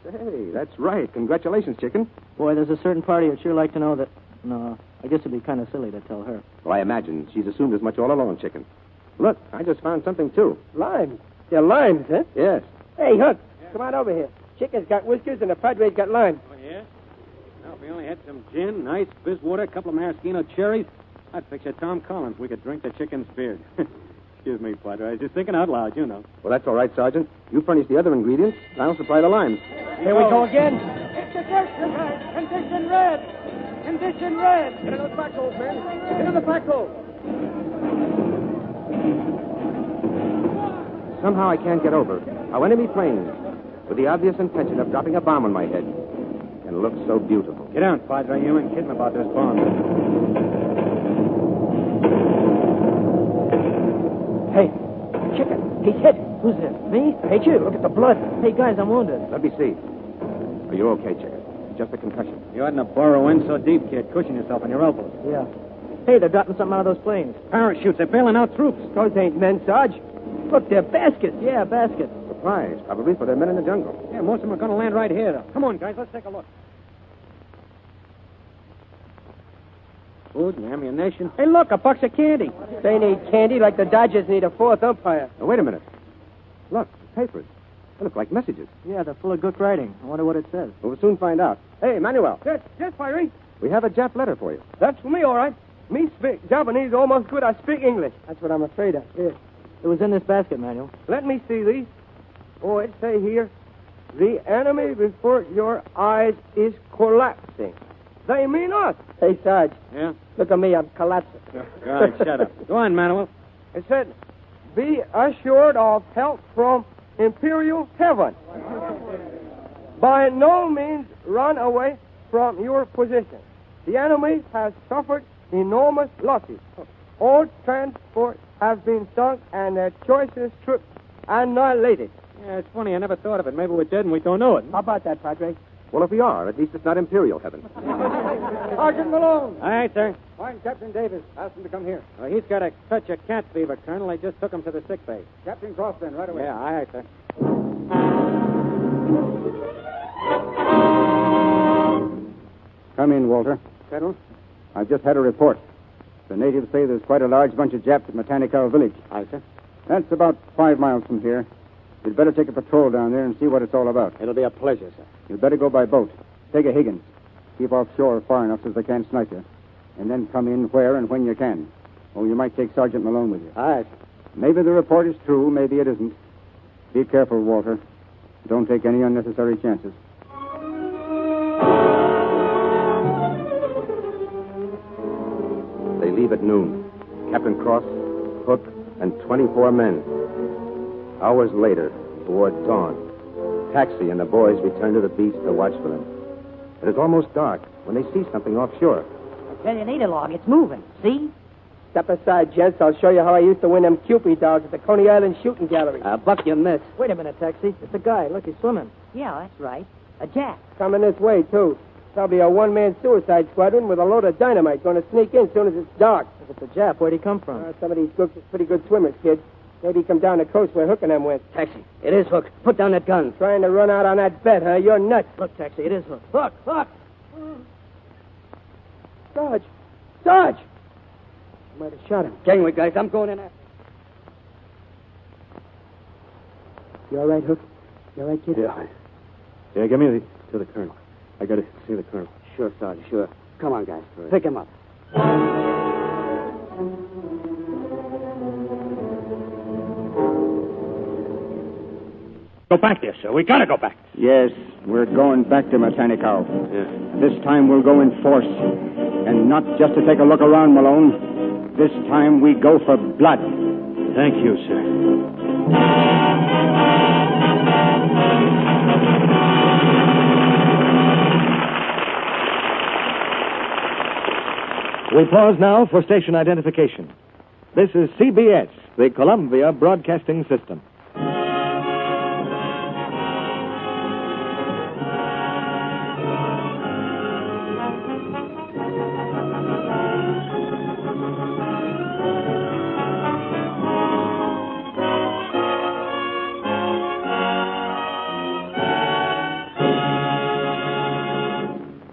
Speaker 8: Say, that's right. Congratulations, chicken.
Speaker 9: Boy, there's a certain party who'd sure like to know that... No, I guess it'd be kind of silly to tell her.
Speaker 8: Well, I imagine she's assumed as much all along, chicken. Look, I just found something, too.
Speaker 10: Limes. They're limes, huh?
Speaker 8: Yes.
Speaker 10: Hey, Hook, come on over here. Chicken's got whiskers and the Padre's got limes.
Speaker 14: Oh, yeah? Now, if we only had some gin, nice bizwater, a couple of maraschino cherries, I'd picture Tom Collins. We could drink the chicken's beard. Excuse me, Padre. I was just thinking out loud, you know.
Speaker 8: Well, that's all right, Sergeant. You furnish the other ingredients, and I'll supply the limes.
Speaker 10: Here we go again.
Speaker 11: Interdiction, guys. Condition red. Condition red. Get into the back hole, men. Get in the back hole.
Speaker 8: Somehow I can't get over how enemy planes, with the obvious intention of dropping a bomb on my head, can look so beautiful.
Speaker 14: Get down, Padre. You ain't kidding about this bomb.
Speaker 10: Hey, chicken. He's hit.
Speaker 9: Who's hit? Me?
Speaker 10: Hey, you. Look at the blood.
Speaker 9: Hey, guys, I'm wounded.
Speaker 8: Let me see. Are you okay, chicken? Just a concussion.
Speaker 14: You oughtn't to burrow in so deep, kid. Cushion yourself on your elbows.
Speaker 9: Yeah. Hey, they're dropping something out of those planes.
Speaker 14: Parachutes. They're bailing out troops.
Speaker 10: Those ain't men, Sarge. Look, they're baskets.
Speaker 9: Yeah, baskets.
Speaker 8: Supplies, probably, for their men in the jungle.
Speaker 14: Yeah, most of them are going to land right here, though. Come on, guys. Let's take a look. Food and ammunition. Hey, look, a box of candy.
Speaker 10: They need candy like the Dodgers need a fourth umpire.
Speaker 8: Now, wait a minute. Look, papers. They look like messages.
Speaker 9: Yeah, they're full of good writing. I wonder what it says.
Speaker 8: We'll soon find out. Hey, Manuel.
Speaker 10: Yes, Pirate.
Speaker 8: We have a Jap letter for you.
Speaker 10: That's for me, all right. Me speak Japanese almost good. I speak English. That's what I'm afraid of. Here.
Speaker 9: It was in this basket, Manuel.
Speaker 10: Let me see these. Oh, it say here, the enemy before your eyes is collapsing. They mean us. Hey, Sarge.
Speaker 14: Yeah?
Speaker 10: Look at me. I'm collapsing.
Speaker 14: God, shut up. Go on, Manuel.
Speaker 10: It said, be assured of help from Imperial Heaven. By no means run away from your position. The enemy has suffered enormous losses. All transports have been sunk and their choicest troops annihilated.
Speaker 14: Yeah, it's funny. I never thought of it. Maybe we're dead and we don't know it.
Speaker 10: How about that, Padre?
Speaker 8: Well, if we are, at least it's not Imperial Heaven.
Speaker 14: Sergeant Malone. All right, sir. Find Captain Davis. Ask him to come here. He's got a touch of cat fever, Colonel. I just took him to the sick bay. Captain Cross, then, right away. Yeah, all right, sir.
Speaker 12: Come in, Walter.
Speaker 14: Colonel?
Speaker 12: I've just had a report. The natives say there's quite a large bunch of Japs at Matanikau village.
Speaker 14: Aye, sir.
Speaker 12: That's about 5 miles from here. You'd better take a patrol down there and see what it's all about.
Speaker 14: It'll be a pleasure, sir.
Speaker 12: You'd better go by boat. Take a Higgins. Keep offshore far enough so they can't snipe you. And then come in where and when you can. Oh, you might take Sergeant Malone with you.
Speaker 14: All right.
Speaker 12: Maybe the report is true, maybe it isn't. Be careful, Walter. Don't take any unnecessary chances.
Speaker 8: They leave at noon. Captain Cross, Hook, and 24 men. Hours later, toward dawn, Taxi and the boys return to the beach to watch for them. It is almost dark when they see something offshore.
Speaker 18: I tell you, need a log. It's moving. See?
Speaker 10: Step aside, gents. I'll show you how I used to win them Cupid dogs at the Coney Island Shooting Gallery.
Speaker 9: Buck, you missed. Wait a minute, Taxi. It's a guy. Look, he's swimming.
Speaker 18: Yeah, that's right. A Jap.
Speaker 10: Coming this way, too. Probably a one-man suicide squadron with a load of dynamite going to sneak in as soon as it's dark.
Speaker 9: If it's a Jap, where'd he come from?
Speaker 10: Some of these groups are pretty good swimmers, kid. Maybe he come down the coast where Hook and them went.
Speaker 9: Taxi, it is Hook. Put down that gun.
Speaker 10: Trying to run out on that bet, huh? You're nuts.
Speaker 9: Look, Taxi, it is Hook.
Speaker 10: Hook! Hook! Sarge! Sarge! I might have shot him.
Speaker 9: Gangway, guys. I'm going in after.
Speaker 10: You all right, Hook? You all right, kid?
Speaker 12: Yeah, get me to the colonel. I got to see the colonel.
Speaker 9: Sure, Sarge, sure. Come on, guys. Right. Pick him up.
Speaker 14: Go back there, sir. We gotta go back.
Speaker 12: Yes, we're going back to Matanikau.
Speaker 14: Yeah.
Speaker 12: This time we'll go in force. And not just to take a look around, Malone. This time we go for blood.
Speaker 14: Thank you, sir.
Speaker 15: We pause now for station identification. This is CBS, the Columbia Broadcasting System.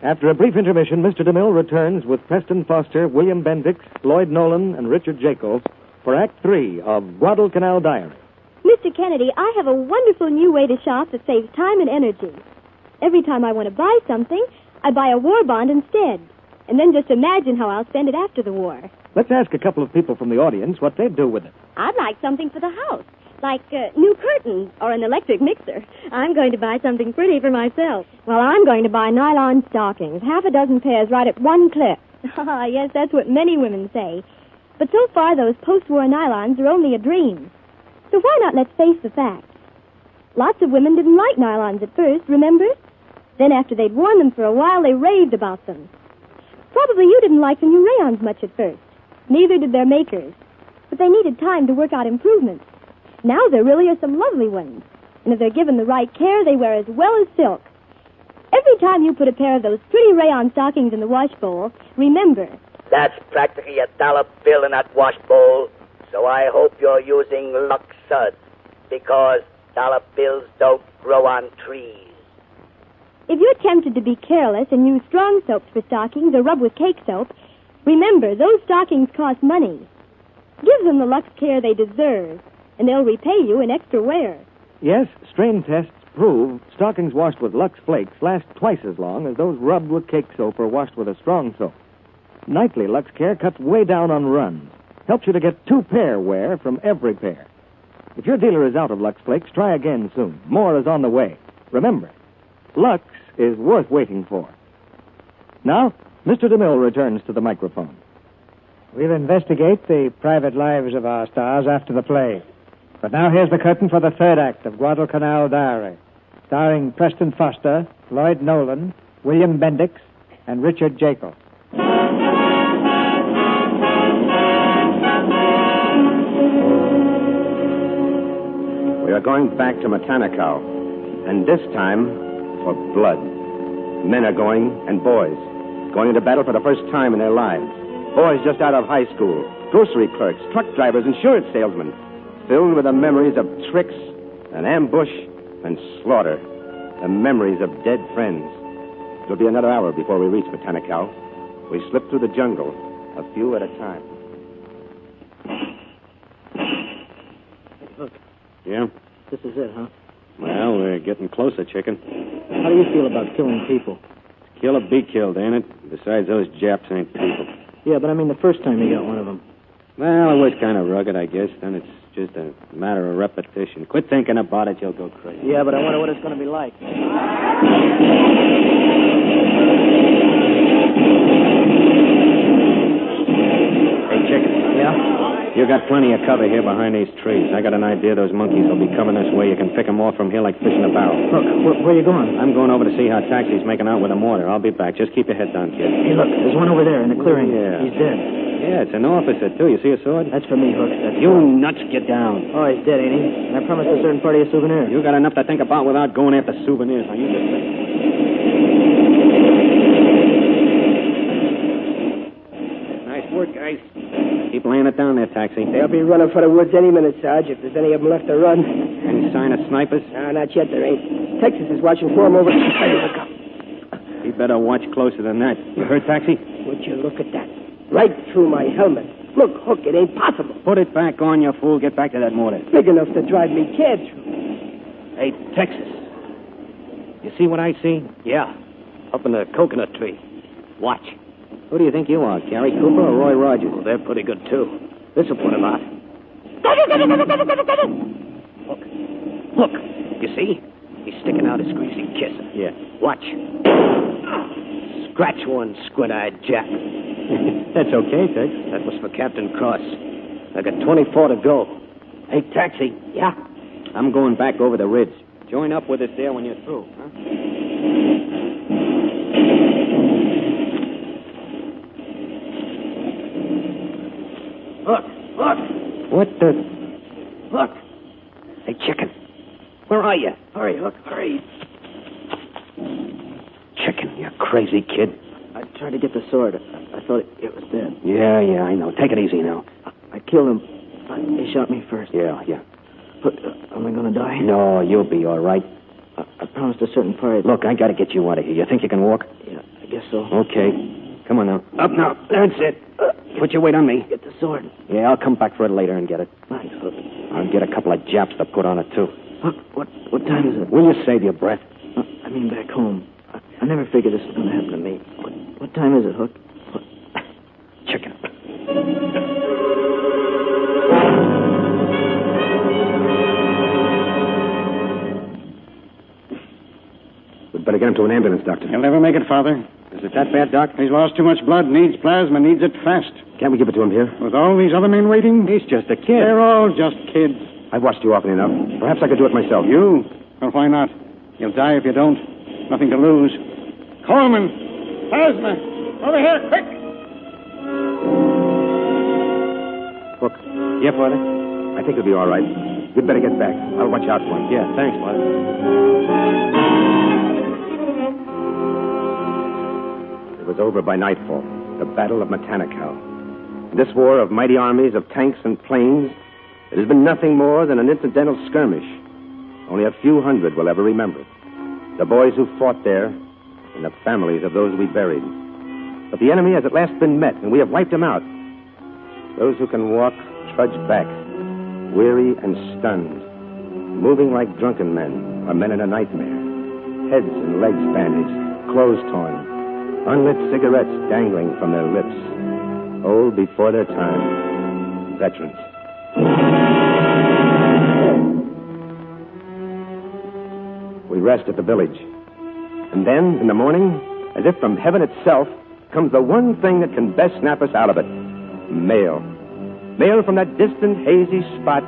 Speaker 15: After a brief intermission, Mr. DeMille returns with Preston Foster, William Bendix, Lloyd Nolan, and Richard Jekyll for Act 3 of Guadalcanal Diary.
Speaker 16: Mr. Kennedy, I have a wonderful new way to shop that saves time and energy. Every time I want to buy something, I buy a war bond instead. And then just imagine how I'll spend it after the war.
Speaker 15: Let's ask a couple of people from the audience what they'd do with it.
Speaker 16: I'd like something for the house, like new curtains or an electric mixer. I'm going to buy something pretty for myself. Well, I'm going to buy nylon stockings, half a dozen pairs right at one clip. Yes, that's what many women say. But so far, those post-war nylons are only a dream. So why not let's face the facts? Lots of women didn't like nylons at first, remember? Then after they'd worn them for a while, they raved about them. Probably you didn't like the new rayons much at first. Neither did their makers. But they needed time to work out improvements. Now there really are some lovely ones. And if they're given the right care, they wear as well as silk. Every time you put a pair of those pretty rayon stockings in the wash bowl, remember...
Speaker 19: That's practically $1 bill in that wash bowl. So I hope you're using Lux Suds, because dollar bills don't grow on trees.
Speaker 16: If you're tempted to be careless and use strong soaps for stockings or rub with cake soap, remember, those stockings cost money. Give them the Lux care they deserve, and they'll repay you in extra wear.
Speaker 15: Yes, strain tests prove stockings washed with Lux Flakes last twice as long as those rubbed with cake soap or washed with a strong soap. Nightly Lux Care cuts way down on runs. Helps you to get 2 pair wear from every pair. If your dealer is out of Lux Flakes, try again soon. More is on the way. Remember, Lux is worth waiting for. Now, Mr. DeMille returns to the microphone.
Speaker 3: We'll investigate the private lives of our stars after the play. But now here's the curtain for the third act of Guadalcanal Diary, starring Preston Foster, Lloyd Nolan, William Bendix, and Richard Jekyll.
Speaker 8: We are going back to Matanical, and this time for blood. Men are going, and boys, going into battle for the first time in their lives. Boys just out of high school, grocery clerks, truck drivers, insurance salesmen, filled with the memories of tricks and ambush and slaughter, the memories of dead friends. It'll be another hour before we reach Matanical. We slip through the jungle, a few at a time.
Speaker 9: Look.
Speaker 12: Yeah?
Speaker 9: This is it, huh?
Speaker 12: Well, we're getting closer, chicken.
Speaker 9: How do you feel about killing people?
Speaker 12: Kill or be killed, ain't it? Besides, those Japs ain't people.
Speaker 9: Yeah, but I mean the first time you got one of them.
Speaker 12: Well, it was kind of rugged, I guess. Then it's just a matter of repetition. Quit thinking about it, you'll go crazy.
Speaker 9: Yeah, but I wonder what it's going to be like.
Speaker 12: Hey, chicken.
Speaker 9: Yeah?
Speaker 12: You got plenty of cover here behind these trees. I got an idea those monkeys will be coming this way. You can pick them off from here like fish in a barrel.
Speaker 9: Look, where are you going?
Speaker 12: I'm going over to see how Taxi's making out with the mortar. I'll be back. Just keep your head down, kid.
Speaker 9: Hey, look, there's one over there in the clearing.
Speaker 12: Yeah.
Speaker 9: He's dead.
Speaker 12: Yeah, it's an officer, too. You see a sword?
Speaker 9: That's for me, Hooks. That's
Speaker 12: You nuts, get down.
Speaker 9: Oh, he's dead, ain't he? And I promised a certain party a souvenir.
Speaker 12: You got enough to think about without going after souvenirs. Now, you just think. Nice work, guys. Keep laying it down there, Taxi.
Speaker 10: They'll be running for the woods any minute, Sarge, if there's any of them left to run.
Speaker 12: Any sign of snipers?
Speaker 10: No, not yet, there ain't. Texas is watching for them over at the side of the cup.
Speaker 12: You better watch closer than that. You heard, Taxi?
Speaker 10: Would you look at that? Right through my helmet. Look, Hook, it ain't possible.
Speaker 12: Put it back on, you fool. Get back to that mortar.
Speaker 10: Big enough to drive me cab through.
Speaker 13: Hey, Texas. You see what I see? Yeah. Up in the coconut tree. Watch.
Speaker 12: Who do you think you are, Gary Cooper or Roy Rogers?
Speaker 13: Well, they're pretty good, too. This'll put him out. Look. Look. You see? He's sticking out his greasy kisser.
Speaker 12: Yeah.
Speaker 13: Watch. Scratch one squint-eyed Jap.
Speaker 12: That's okay, Tex.
Speaker 13: That was for Captain Cross. I got 24 to go. Hey, Taxi.
Speaker 10: Yeah?
Speaker 12: I'm going back over the ridge. Join up with us there when you're through, huh?
Speaker 10: Look.
Speaker 12: What the...
Speaker 10: Look.
Speaker 13: Hey, chicken. Where are you?
Speaker 10: Hurry, Hook, hurry.
Speaker 13: Chicken, you crazy kid.
Speaker 9: I tried to get the sword. I thought it was dead.
Speaker 13: Yeah, I know. Take it easy now.
Speaker 9: I killed him. He shot me first.
Speaker 12: Yeah.
Speaker 9: But am I going to die?
Speaker 12: No, you'll be all right.
Speaker 9: I promised a certain party.
Speaker 12: Look, I got to get you out of here. You think you can walk?
Speaker 9: I guess so.
Speaker 8: Okay. Come on now. Up now. That's it. Put your weight on me.
Speaker 9: Get the sword.
Speaker 8: Yeah, I'll come back for it later and get it.
Speaker 9: Thanks, Hook.
Speaker 8: I'll get a couple of japs to put on it, too.
Speaker 9: Hook, what time is it?
Speaker 8: Will you save your breath?
Speaker 9: I mean back home. I never figured this was going to happen to me. What time is it, Hook?
Speaker 8: Chicken. We'd better get him to an ambulance, Doctor.
Speaker 12: He'll never make it, Father.
Speaker 8: Is it that bad, Doc?
Speaker 12: He's lost too much blood, needs plasma, needs it fast.
Speaker 8: Can't we give it to him here?
Speaker 12: With all these other men waiting?
Speaker 8: He's just a kid.
Speaker 12: They're all just kids.
Speaker 8: I've watched you often enough. Perhaps I could do it myself.
Speaker 12: You? Well, why not? You'll die if you don't. Nothing to lose. Coleman! Plasma! Over here, quick!
Speaker 8: Hook. Yeah, Father? I think he'll be all right. You'd better get back. I'll watch out for him.
Speaker 13: Yeah, thanks, Father.
Speaker 8: It was over by nightfall. The Battle of Guadalcanal. This war of mighty armies of tanks and planes, it has been nothing more than an incidental skirmish. Only a few hundred will ever remember it. The boys who fought there and the families of those we buried. But the enemy has at last been met, and we have wiped him out. Those who can walk trudge back, weary and stunned, moving like drunken men or men in a nightmare. Heads and legs bandaged, clothes torn, unlit cigarettes dangling from their lips. Old before their time, veterans. We rest at the village. And then, in the morning, as if from heaven itself, comes the one thing that can best snap us out of it. Mail. Mail from that distant, hazy spot,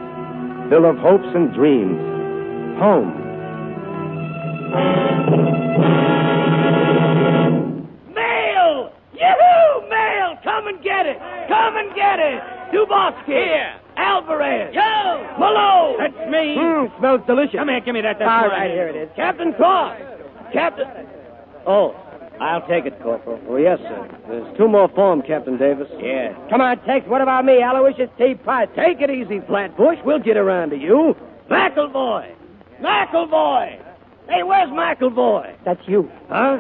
Speaker 8: filled of hopes and dreams. Home.
Speaker 11: Mail! Yoo-hoo! Mail! Come and get it! Come and get it! Dubosky! Here! Alvarez! Yo! Malone! That's me!
Speaker 5: Smells delicious.
Speaker 14: Come here, give me that.
Speaker 5: All right, here it is.
Speaker 11: Captain Cross! Captain...
Speaker 5: Oh, I'll take it, Corporal. Oh, yes, sir. There's two more for him, Captain Davis.
Speaker 11: Yeah. Come on, Tex. What about me, Aloysius T. Price? Take it easy, Flatbush. We'll get around to you. McElvoy! McElvoy! Hey, where's McElvoy?
Speaker 10: That's you.
Speaker 11: Huh?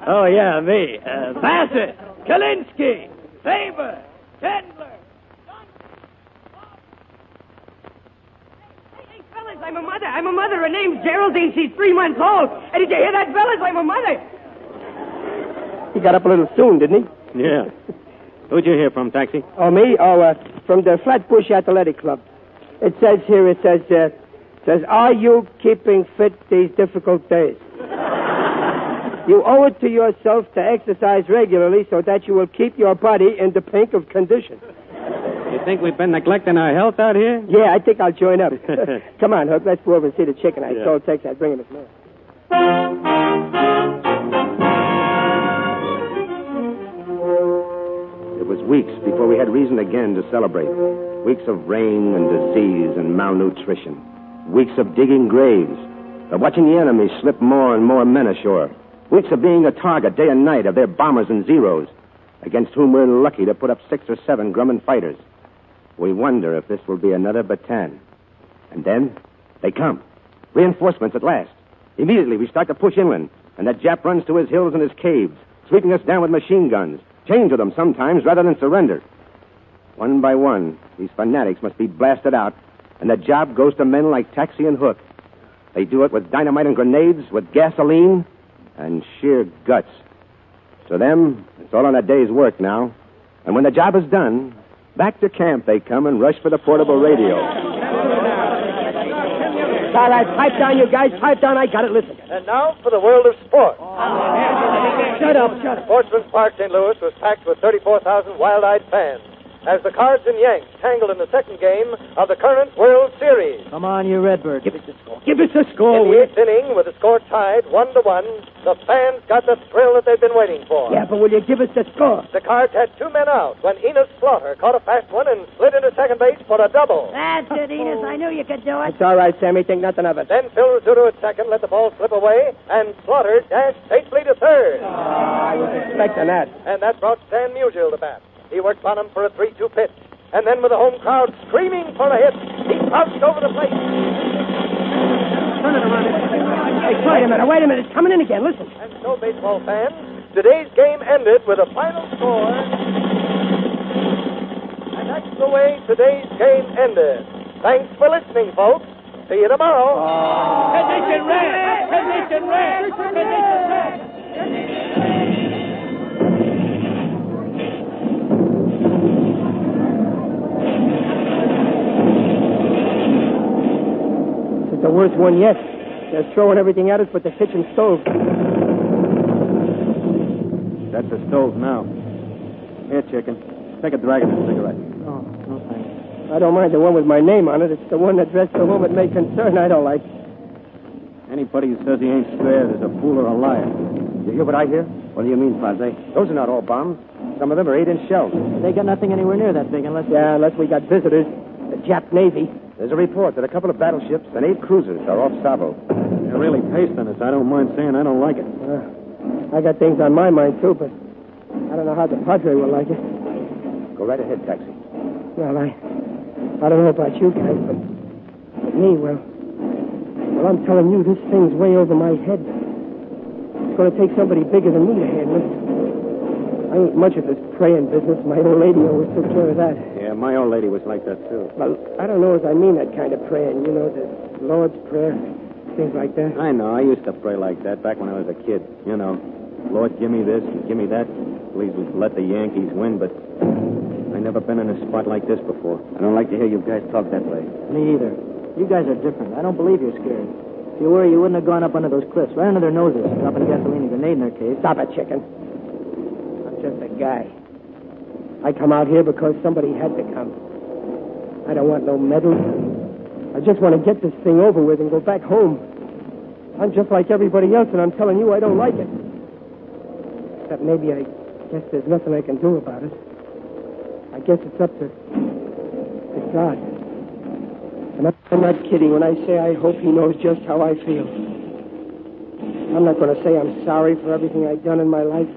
Speaker 11: Oh, yeah, me. Bassett, Kalinsky, Faber, Tendler.
Speaker 20: Hey, fellas, I'm a mother. I'm a mother. Her name's Geraldine. She's 3 months old. Hey, did you hear that, fellas? I'm a mother.
Speaker 10: He got up a little soon, didn't he?
Speaker 12: Yeah. Who'd you hear from, Taxi?
Speaker 10: Oh, me? Oh, from the Flatbush Athletic Club. It says, are you keeping fit these difficult days? You owe it to yourself to exercise regularly so that you will keep your body in the pink of condition.
Speaker 12: You think we've been neglecting our health out here?
Speaker 10: Yeah, I think I'll join up. Come on, Hook, let's go over and see the chicken. I told Tex I'd bring him his mail.
Speaker 8: It was weeks before we had reason again to celebrate. Weeks of rain and disease and malnutrition. Weeks of digging graves. Of watching the enemy slip more and more men ashore. Weeks of being a target day and night of their bombers and Zeros, against whom we're lucky to put up 6 or 7 Grumman fighters. We wonder if this will be another battalion. And then they come. Reinforcements at last. Immediately we start to push inland, and that Jap runs to his hills and his caves, sweeping us down with machine guns, chained to them sometimes rather than surrender. One by one, these fanatics must be blasted out, and the job goes to men like Taxi and Hook. They do it with dynamite and grenades, with gasoline, and sheer guts. To them, it's all on a day's work now. And when the job is done, back to camp they come and rush for the portable radio.
Speaker 10: All right, pipe down, you guys. Pipe down. I got it. Listen.
Speaker 17: And now for the world of sport.
Speaker 10: Shut up.
Speaker 17: Sportsman's Park, St. Louis was packed with 34,000 wild-eyed fans as the Cards and Yanks tangled in the second game of the current World Series.
Speaker 9: Come on, you Redbird.
Speaker 10: Give us the score. Give us the score.
Speaker 17: In the 8th inning, with the score tied 1-1, the fans got the thrill that they've been waiting for.
Speaker 10: Yeah, but will you give us the score?
Speaker 17: The Cards had 2 men out when Enos Slaughter caught a fast one and slid into second base for a double.
Speaker 20: That's it, Enos. I knew you could do it.
Speaker 10: It's all right, Sammy. Think nothing of it.
Speaker 17: Then Phil Rizzuto at second let the ball slip away, and Slaughter dashed safely to third.
Speaker 10: I was expecting that.
Speaker 17: And that brought Stan Musial to bat. He worked on him for a 3-2 pitch. And then with the home crowd screaming for a hit, he crouched over the plate.
Speaker 14: Turn it around.
Speaker 10: Hey, wait a minute. It's coming in again. Listen.
Speaker 17: And so, baseball fans, today's game ended with a final score. And that's the way today's game ended. Thanks for listening, folks. See you tomorrow.
Speaker 11: Position red! Position red! Position red!
Speaker 10: This is the worst one yet. They're throwing everything at us but the kitchen stove.
Speaker 12: That's the stove now. Here, chicken. Take a drag of this cigarette.
Speaker 10: Oh, no thanks. I don't mind the one with my name on it. It's the one addressed to whom it may concern I don't like.
Speaker 12: Anybody who says he ain't scared is a fool or a liar. You hear what I hear? What do you mean, Paze? Those are not all bombs. Some of them are 8-inch shells.
Speaker 9: They got nothing anywhere near that big unless...
Speaker 10: Yeah, unless we got visitors. The Jap Navy.
Speaker 12: There's a report that a couple of battleships and 8 cruisers are off Savo. They're really pasting us. I don't mind saying I don't like it.
Speaker 10: I got things on my mind, too, but I don't know how the Padre will like it.
Speaker 12: Go right ahead, taxi.
Speaker 10: Well, I don't know about you guys, but me, well, I'm telling you, this thing's way over my head. It's going to take somebody bigger than me to handle it. I ain't much of this praying business. My old lady always took care of that.
Speaker 12: Yeah, my old lady was like that, too.
Speaker 10: Well, I don't know as I mean that kind of praying. You know, the Lord's Prayer, things like that.
Speaker 12: I know. I used to pray like that back when I was a kid. You know, Lord, give me this and give me that. Please let the Yankees win, but I never been in a spot like this before. I don't like to hear you guys talk that way.
Speaker 9: Me either. You guys are different. I don't believe you're scared. If you were, you wouldn't have gone up under those cliffs, right under their noses, dropping a gasoline grenade in their case.
Speaker 10: Stop it, chicken. I'm just a guy. I come out here because somebody had to come. I don't want no medals. I just want to get this thing over with and go back home. I'm just like everybody else, and I'm telling you I don't like it. Except maybe I guess there's nothing I can do about it. I guess it's up to God. And I'm not kidding when I say I hope he knows just how I feel. I'm not going to say I'm sorry for everything I've done in my life.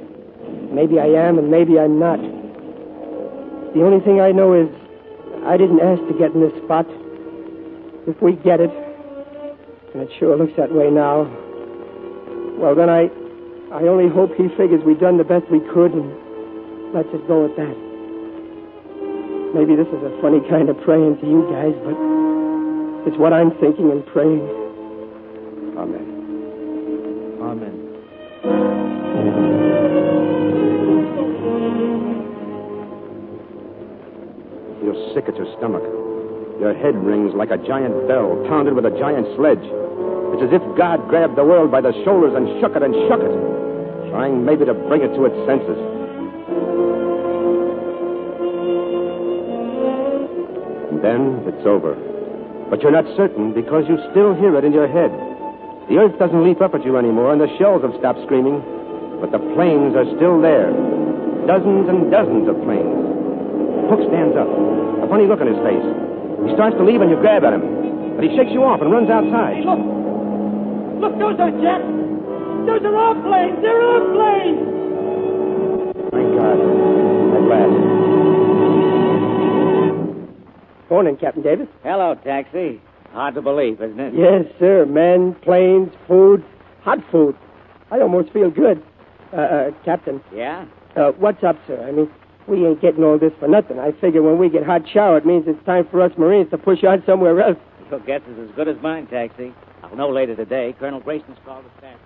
Speaker 10: Maybe I am and maybe I'm not. The only thing I know is I didn't ask to get in this spot. If we get it, and it sure looks that way now, well, then I only hope he figures we done the best we could and lets it go at that. Maybe this is a funny kind of praying to you guys, but it's what I'm thinking and praying.
Speaker 12: Amen.
Speaker 9: Amen.
Speaker 12: You're sick at your stomach. Your head rings like a giant bell, pounded with a giant sledge. It's as if God grabbed the world by the shoulders and shook it, trying maybe to bring it to its senses. And then it's over. But you're not certain because you still hear it in your head. The earth doesn't leap up at you anymore, and the shells have stopped screaming. But the planes are still there. Dozens and dozens of planes. Hook stands up, a funny look on his face. He starts to leave and you grab at him. But he shakes you off and runs outside.
Speaker 11: Hey, look! Look, those are jets! Those are our planes! They're our planes!
Speaker 12: Thank God. At last.
Speaker 10: Morning, Captain Davis.
Speaker 6: Hello, taxi. Hard to believe, isn't it?
Speaker 10: Yes, sir. Men, planes, food, hot food. I almost feel good. Captain.
Speaker 6: Yeah?
Speaker 10: What's up, sir? I mean, we ain't getting all this for nothing. I figure when we get hot shower, it means it's time for us Marines to push on somewhere else.
Speaker 6: Your guess is as good as mine, taxi. I'll know later today. Colonel Grayson's called the staff.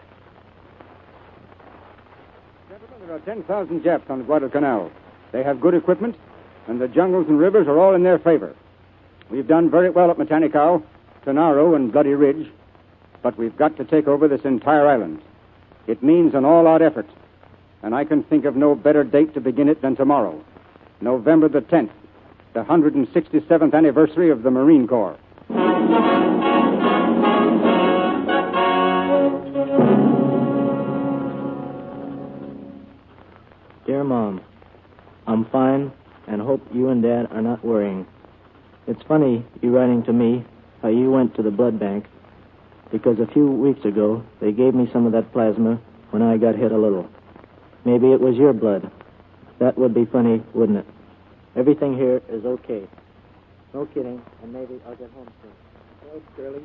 Speaker 12: Gentlemen, there are 10,000 Japs on Guadalcanal. They have good equipment, and the jungles and rivers are all in their favor. We've done very well at Matanicao, Tenaro, and Bloody Ridge, but we've got to take over this entire island. It means an all-out effort, and I can think of no better date to begin it than tomorrow, November the 10th, the 167th anniversary of the Marine Corps.
Speaker 9: Dear Mom, I'm fine and hope you and Dad are not worrying. It's funny you writing to me how you went to the blood bank, because a few weeks ago they gave me some of that plasma when I got hit a little. Maybe it was your blood. That would be funny, wouldn't it? Everything here is okay. No kidding, and maybe I'll get home soon.
Speaker 10: Well, Curly,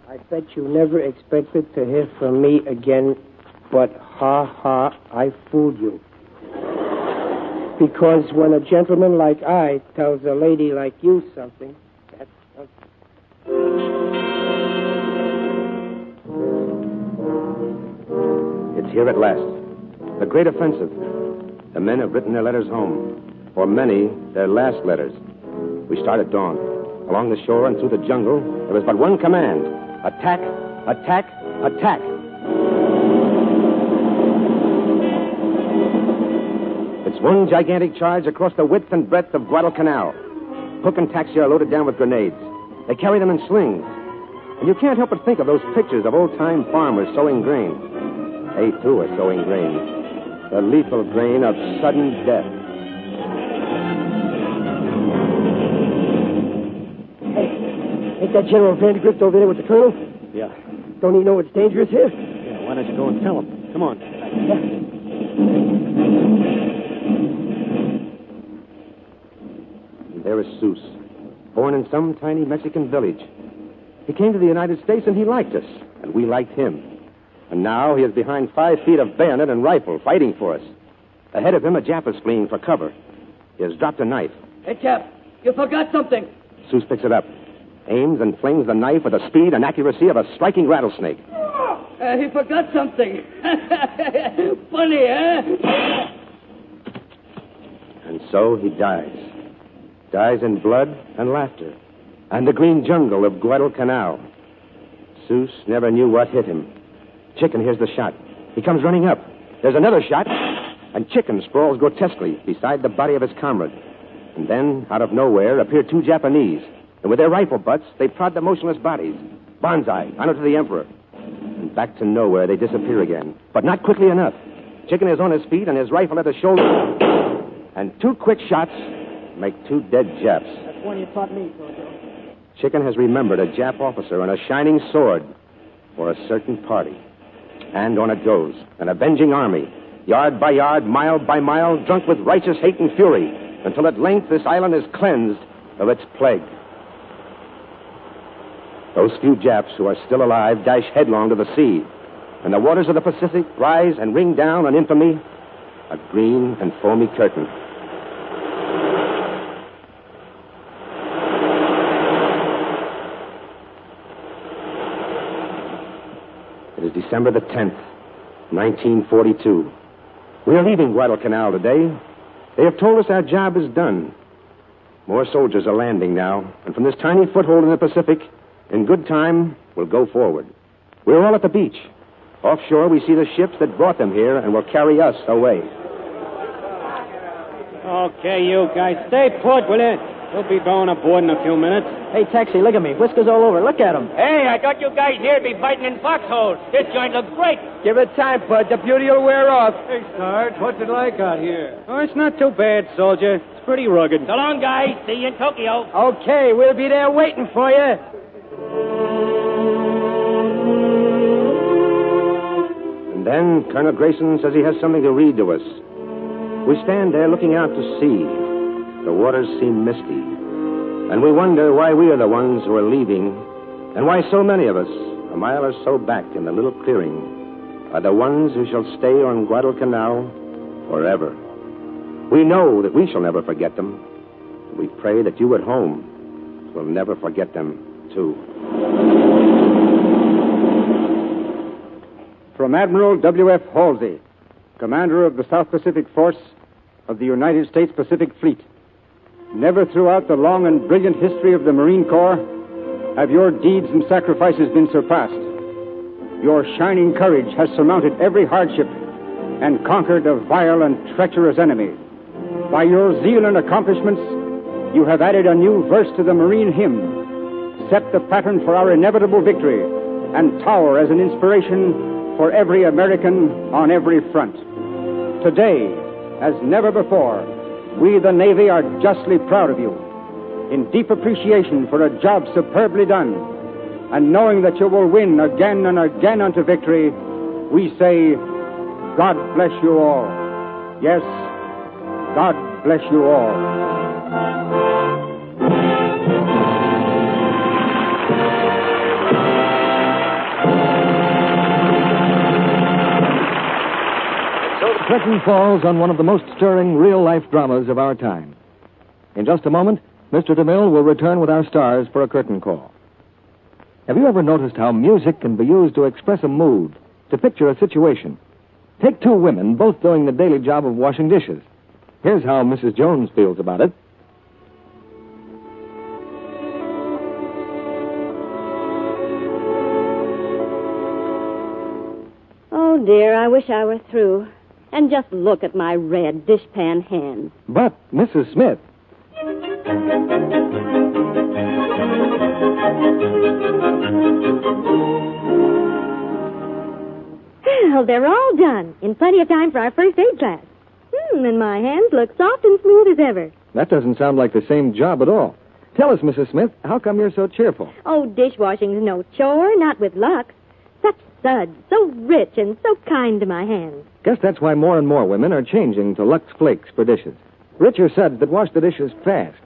Speaker 10: I bet you never expected to hear from me again, but I fooled you. Because when a gentleman like I tells a lady like you something, that's
Speaker 8: It's here at last. The great offensive. The men have written their letters home. For many, their last letters. We start at dawn. Along the shore and through the jungle, there was but one command. Attack, attack, attack. It's one gigantic charge across the width and breadth of Guadalcanal. Hook and taxi are loaded down with grenades. They carry them in slings. And you can't help but think of those pictures of old-time farmers sowing grain. They, too, are sowing grain. The lethal grain of sudden death.
Speaker 10: Ain't that General Vandergrift over there with the colonel?
Speaker 13: Yeah.
Speaker 10: Don't he know it's dangerous here?
Speaker 13: Yeah, why don't you go and tell him? Come on.
Speaker 8: And there is Sus, born in some tiny Mexican village. He came to the United States and he liked us, and we liked him. And now he is behind 5 feet of bayonet and rifle, fighting for us. Ahead of him, a Jap is fleeing for cover. He has dropped a knife.
Speaker 20: Hey, Jap, you forgot something.
Speaker 8: Sus picks it up, aims and flings the knife with the speed and accuracy of a striking rattlesnake.
Speaker 20: He forgot something. Funny, huh?
Speaker 8: And so he dies. Dies in blood and laughter. And the green jungle of Guadalcanal. Sus never knew what hit him. Chicken hears the shot. He comes running up. There's another shot. And Chicken sprawls grotesquely beside the body of his comrade. And then, out of nowhere, appear 2 Japanese. And with their rifle butts, they prod the motionless bodies. Banzai, honor to the Emperor. And back to nowhere, they disappear again. But not quickly enough. Chicken is on his feet and his rifle at his shoulder. And 2 quick shots make 2 dead Japs.
Speaker 10: That's one you taught me, Sergeant.
Speaker 8: Chicken has remembered a Jap officer and a shining sword for a certain party. And on it goes, an avenging army, yard by yard, mile by mile, drunk with righteous hate and fury, until at length this island is cleansed of its plague. Those few Japs who are still alive dash headlong to the sea, and the waters of the Pacific rise and ring down on infamy, a green and foamy curtain. It is December the 10th, 1942. We are leaving Guadalcanal today. They have told us our job is done. More soldiers are landing now, and from this tiny foothold in the Pacific, in good time, we'll go forward. We're all at the beach. Offshore, we see the ships that brought them here and will carry us away.
Speaker 14: Okay, you guys, stay put, will you? We'll be going aboard in a few minutes.
Speaker 9: Hey, taxi, look at me. Whiskers all over. Look at him.
Speaker 11: Hey, I thought you guys here'd be fighting in foxholes. This joint looks great.
Speaker 10: Give it time, Bud. The beauty will wear off.
Speaker 14: Hey, Sarge, what's it like out here? Oh, it's not too bad, soldier. It's pretty rugged.
Speaker 11: So long, guys. See you in Tokyo.
Speaker 10: Okay, we'll be there waiting for you.
Speaker 8: And then Colonel Grayson says he has something to read to us. We stand there looking out to sea. The waters seem misty. And we wonder why we are the ones who are leaving, and why so many of us, a mile or so back in the little clearing, are the ones who shall stay on Guadalcanal forever. We know that we shall never forget them. We pray that you at home will never forget them, too.
Speaker 12: From Admiral W.F. Halsey, Commander of the South Pacific Force of the United States Pacific Fleet. Never throughout the long and brilliant history of the Marine Corps have your deeds and sacrifices been surpassed. Your shining courage has surmounted every hardship and conquered a vile and treacherous enemy. By your zeal and accomplishments, you have added a new verse to the Marine hymn, set the pattern for our inevitable victory, and tower as an inspiration for every American on every front. Today, as never before, we, the Navy, are justly proud of you. In deep appreciation for a job superbly done, and knowing that you will win again and again unto victory, we say, God bless you all. Yes, God bless you all.
Speaker 15: curtain falls on one of the most stirring real-life dramas of our time. In just a moment, Mr. DeMille will return with our stars for a curtain call. Have you ever noticed how music can be used to express a mood, to picture a situation? Take two women, both doing the daily job of washing dishes. Here's how Mrs. Jones feels about it.
Speaker 21: Oh, dear, I wish I were through. And just look at my red dishpan hands.
Speaker 15: But, Mrs. Smith...
Speaker 16: Well, they're all done, in plenty of time for our first aid class. And my hands look soft and smooth as ever.
Speaker 15: That doesn't sound like the same job at all. Tell us, Mrs. Smith, how come you're so cheerful?
Speaker 16: Oh, dishwashing's no chore, not with Lux. Such suds, so rich and so kind to my hands.
Speaker 15: Guess that's why more and more women are changing to Lux Flakes for dishes. Richer suds that wash the dishes fast.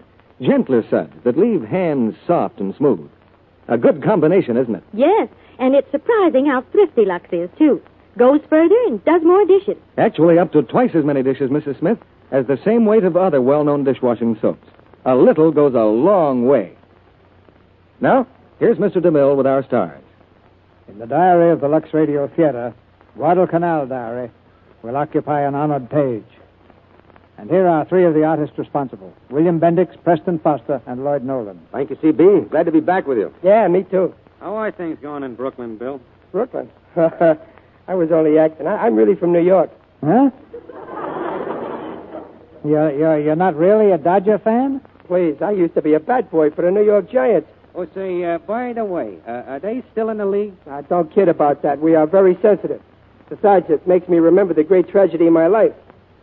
Speaker 15: Gentler suds that leave hands soft and smooth. A good combination, isn't it?
Speaker 16: Yes, and it's surprising how thrifty Lux is, too. Goes further and does more dishes.
Speaker 15: Actually, up to twice as many dishes, Mrs. Smith, as the same weight of other well-known dishwashing soaps. A little goes a long way. Now, here's Mr. DeMille with our stars.
Speaker 3: In the diary of the Lux Radio Theater, Guadalcanal diary will occupy an honored page. And here are three of the artists responsible: William Bendix, Preston Foster, and Lloyd Nolan.
Speaker 8: Thank you, C.B. Glad to be back with you.
Speaker 10: Yeah, me too.
Speaker 14: How are things going in Brooklyn, Bill?
Speaker 10: Brooklyn? I was only acting. I'm really from New York.
Speaker 3: Huh? You're not really a Dodger fan?
Speaker 10: Please, I used to be a bat boy for the New York Giants.
Speaker 14: Oh, say, by the way, are they still in the league?
Speaker 10: Don't kid about that. We are very sensitive. Besides, it makes me remember the great tragedy in my life.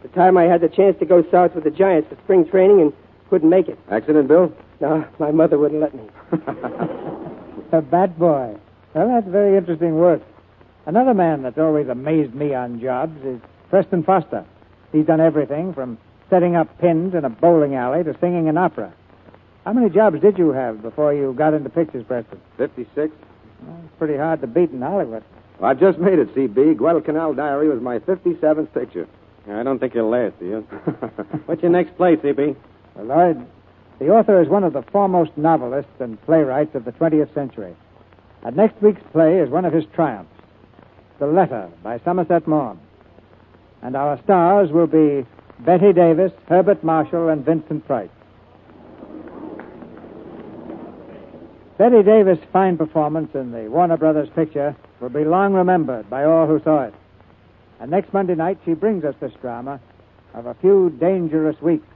Speaker 10: The time I had the chance to go south with the Giants for spring training and couldn't make it.
Speaker 8: Accident, Bill?
Speaker 10: No, my mother wouldn't let me.
Speaker 3: A bat boy. Well, that's very interesting work. Another man that's always amazed me on jobs is Preston Foster. He's done everything from setting up pins in a bowling alley to singing an opera. How many jobs did you have before you got into pictures, Preston?
Speaker 8: 56.
Speaker 3: Well, it's pretty hard to beat in Hollywood.
Speaker 8: Well, I've just made it, C.B. Guadalcanal Diary was my 57th picture.
Speaker 14: I don't think you'll last, do you? What's your next play, C.B.?
Speaker 3: Well, Lloyd, the author is one of the foremost novelists and playwrights of the 20th century. And next week's play is one of his triumphs, The Letter by Somerset Maugham. And our stars will be Betty Davis, Herbert Marshall, and Vincent Price. Betty Davis' fine performance in the Warner Brothers picture will be long remembered by all who saw it. And next Monday night, she brings us this drama of a few dangerous weeks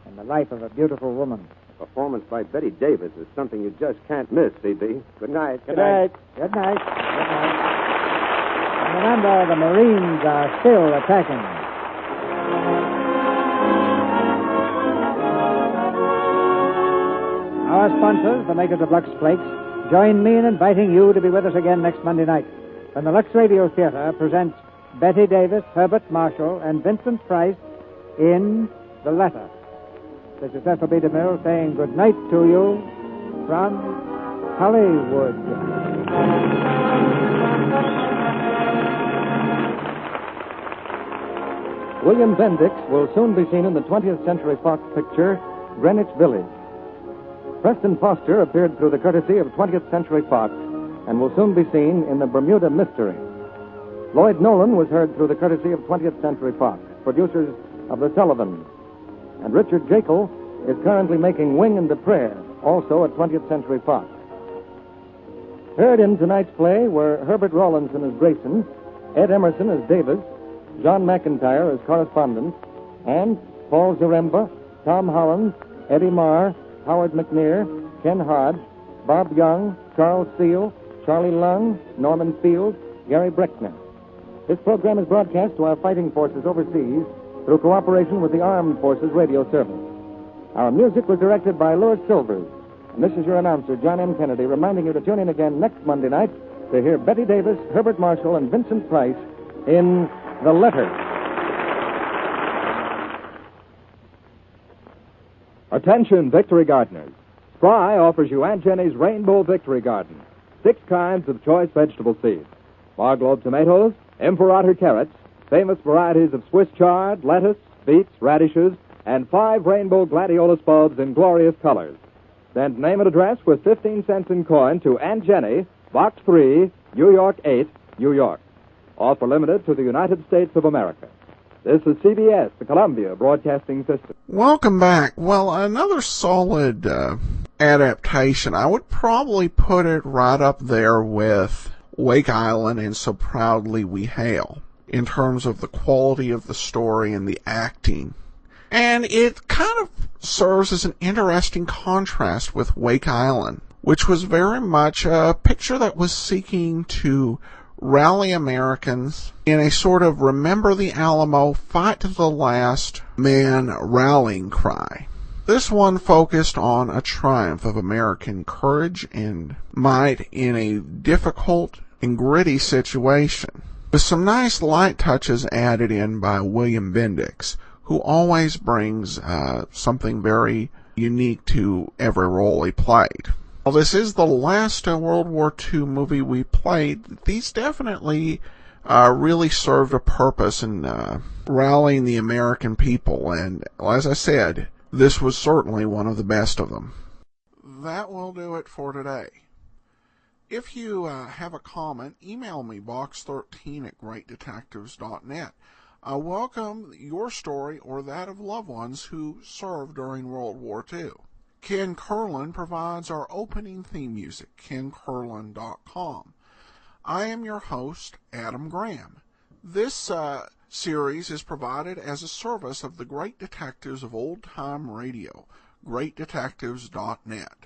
Speaker 3: in the life of a beautiful woman.
Speaker 8: A performance by Betty Davis is something you just can't miss, C.B.
Speaker 10: Good night.
Speaker 3: Good night. Good night. Good night. And remember, the Marines are still attacking. Our sponsors, the makers of Lux Flakes, join me in inviting you to be with us again next Monday night when the Lux Radio Theater presents Betty Davis, Herbert Marshall, and Vincent Price in The Letter. This is Cecil B. DeMille saying good night to you from Hollywood.
Speaker 15: William Bendix will soon be seen in the 20th Century Fox picture, Greenwich Village. Preston Foster appeared through the courtesy of 20th Century Fox and will soon be seen in The Bermuda Mystery. Lloyd Nolan was heard through the courtesy of 20th Century Fox, producers of The Sullivans. And Richard Jekyll is currently making Wing and the Prayer, also at 20th Century Fox. Heard in tonight's play were Herbert Rawlinson as Grayson, Ed Emerson as Davis, John McIntyre as correspondent, and Paul Zaremba, Tom Holland, Eddie Marr, Howard McNear, Ken Hodge, Bob Young, Charles Seal, Charlie Lung, Norman Field, Gary Breckner. This program is broadcast to our fighting forces overseas through cooperation with the Armed Forces Radio Service. Our music was directed by Louis Silvers. And this is your announcer, John M. Kennedy, reminding you to tune in again next Monday night to hear Betty Davis, Herbert Marshall, and Vincent Price in The Letter.
Speaker 22: Attention, Victory Gardeners. Spry offers you Aunt Jenny's Rainbow Victory Garden. 6 kinds of choice vegetable seeds. Marglobe tomatoes, Imperator carrots, famous varieties of Swiss chard, lettuce, beets, radishes, and 5 rainbow gladiolus bulbs in glorious colors. Send name and address with 15 cents in coin to Aunt Jenny, Box 3, New York 8, New York. Offer limited to the United States of America. This is CBS, the Columbia Broadcasting System.
Speaker 1: Welcome back. Well, another solid adaptation. I would probably put it right up there with Wake Island and So Proudly We Hail in terms of the quality of the story and the acting. And it kind of serves as an interesting contrast with Wake Island, which was very much a picture that was seeking to rally Americans in a sort of remember the Alamo, fight to the last man rallying cry. This one focused on a triumph of American courage and might in a difficult and gritty situation, with some nice light touches added in by William Bendix, who always brings something very unique to every role he played. While this is the last World War II movie we played, these definitely really served a purpose in rallying the American people, and as I said, this was certainly one of the best of them. That will do it for today. If you have a comment, email me, box13@greatdetectives.net. I welcome your story or that of loved ones who served during World War II. Ken Curlin provides our opening theme music, KenCurlin.com. I am your host, Adam Graham. This series is provided as a service of the Great Detectives of Old Time Radio, GreatDetectives.net.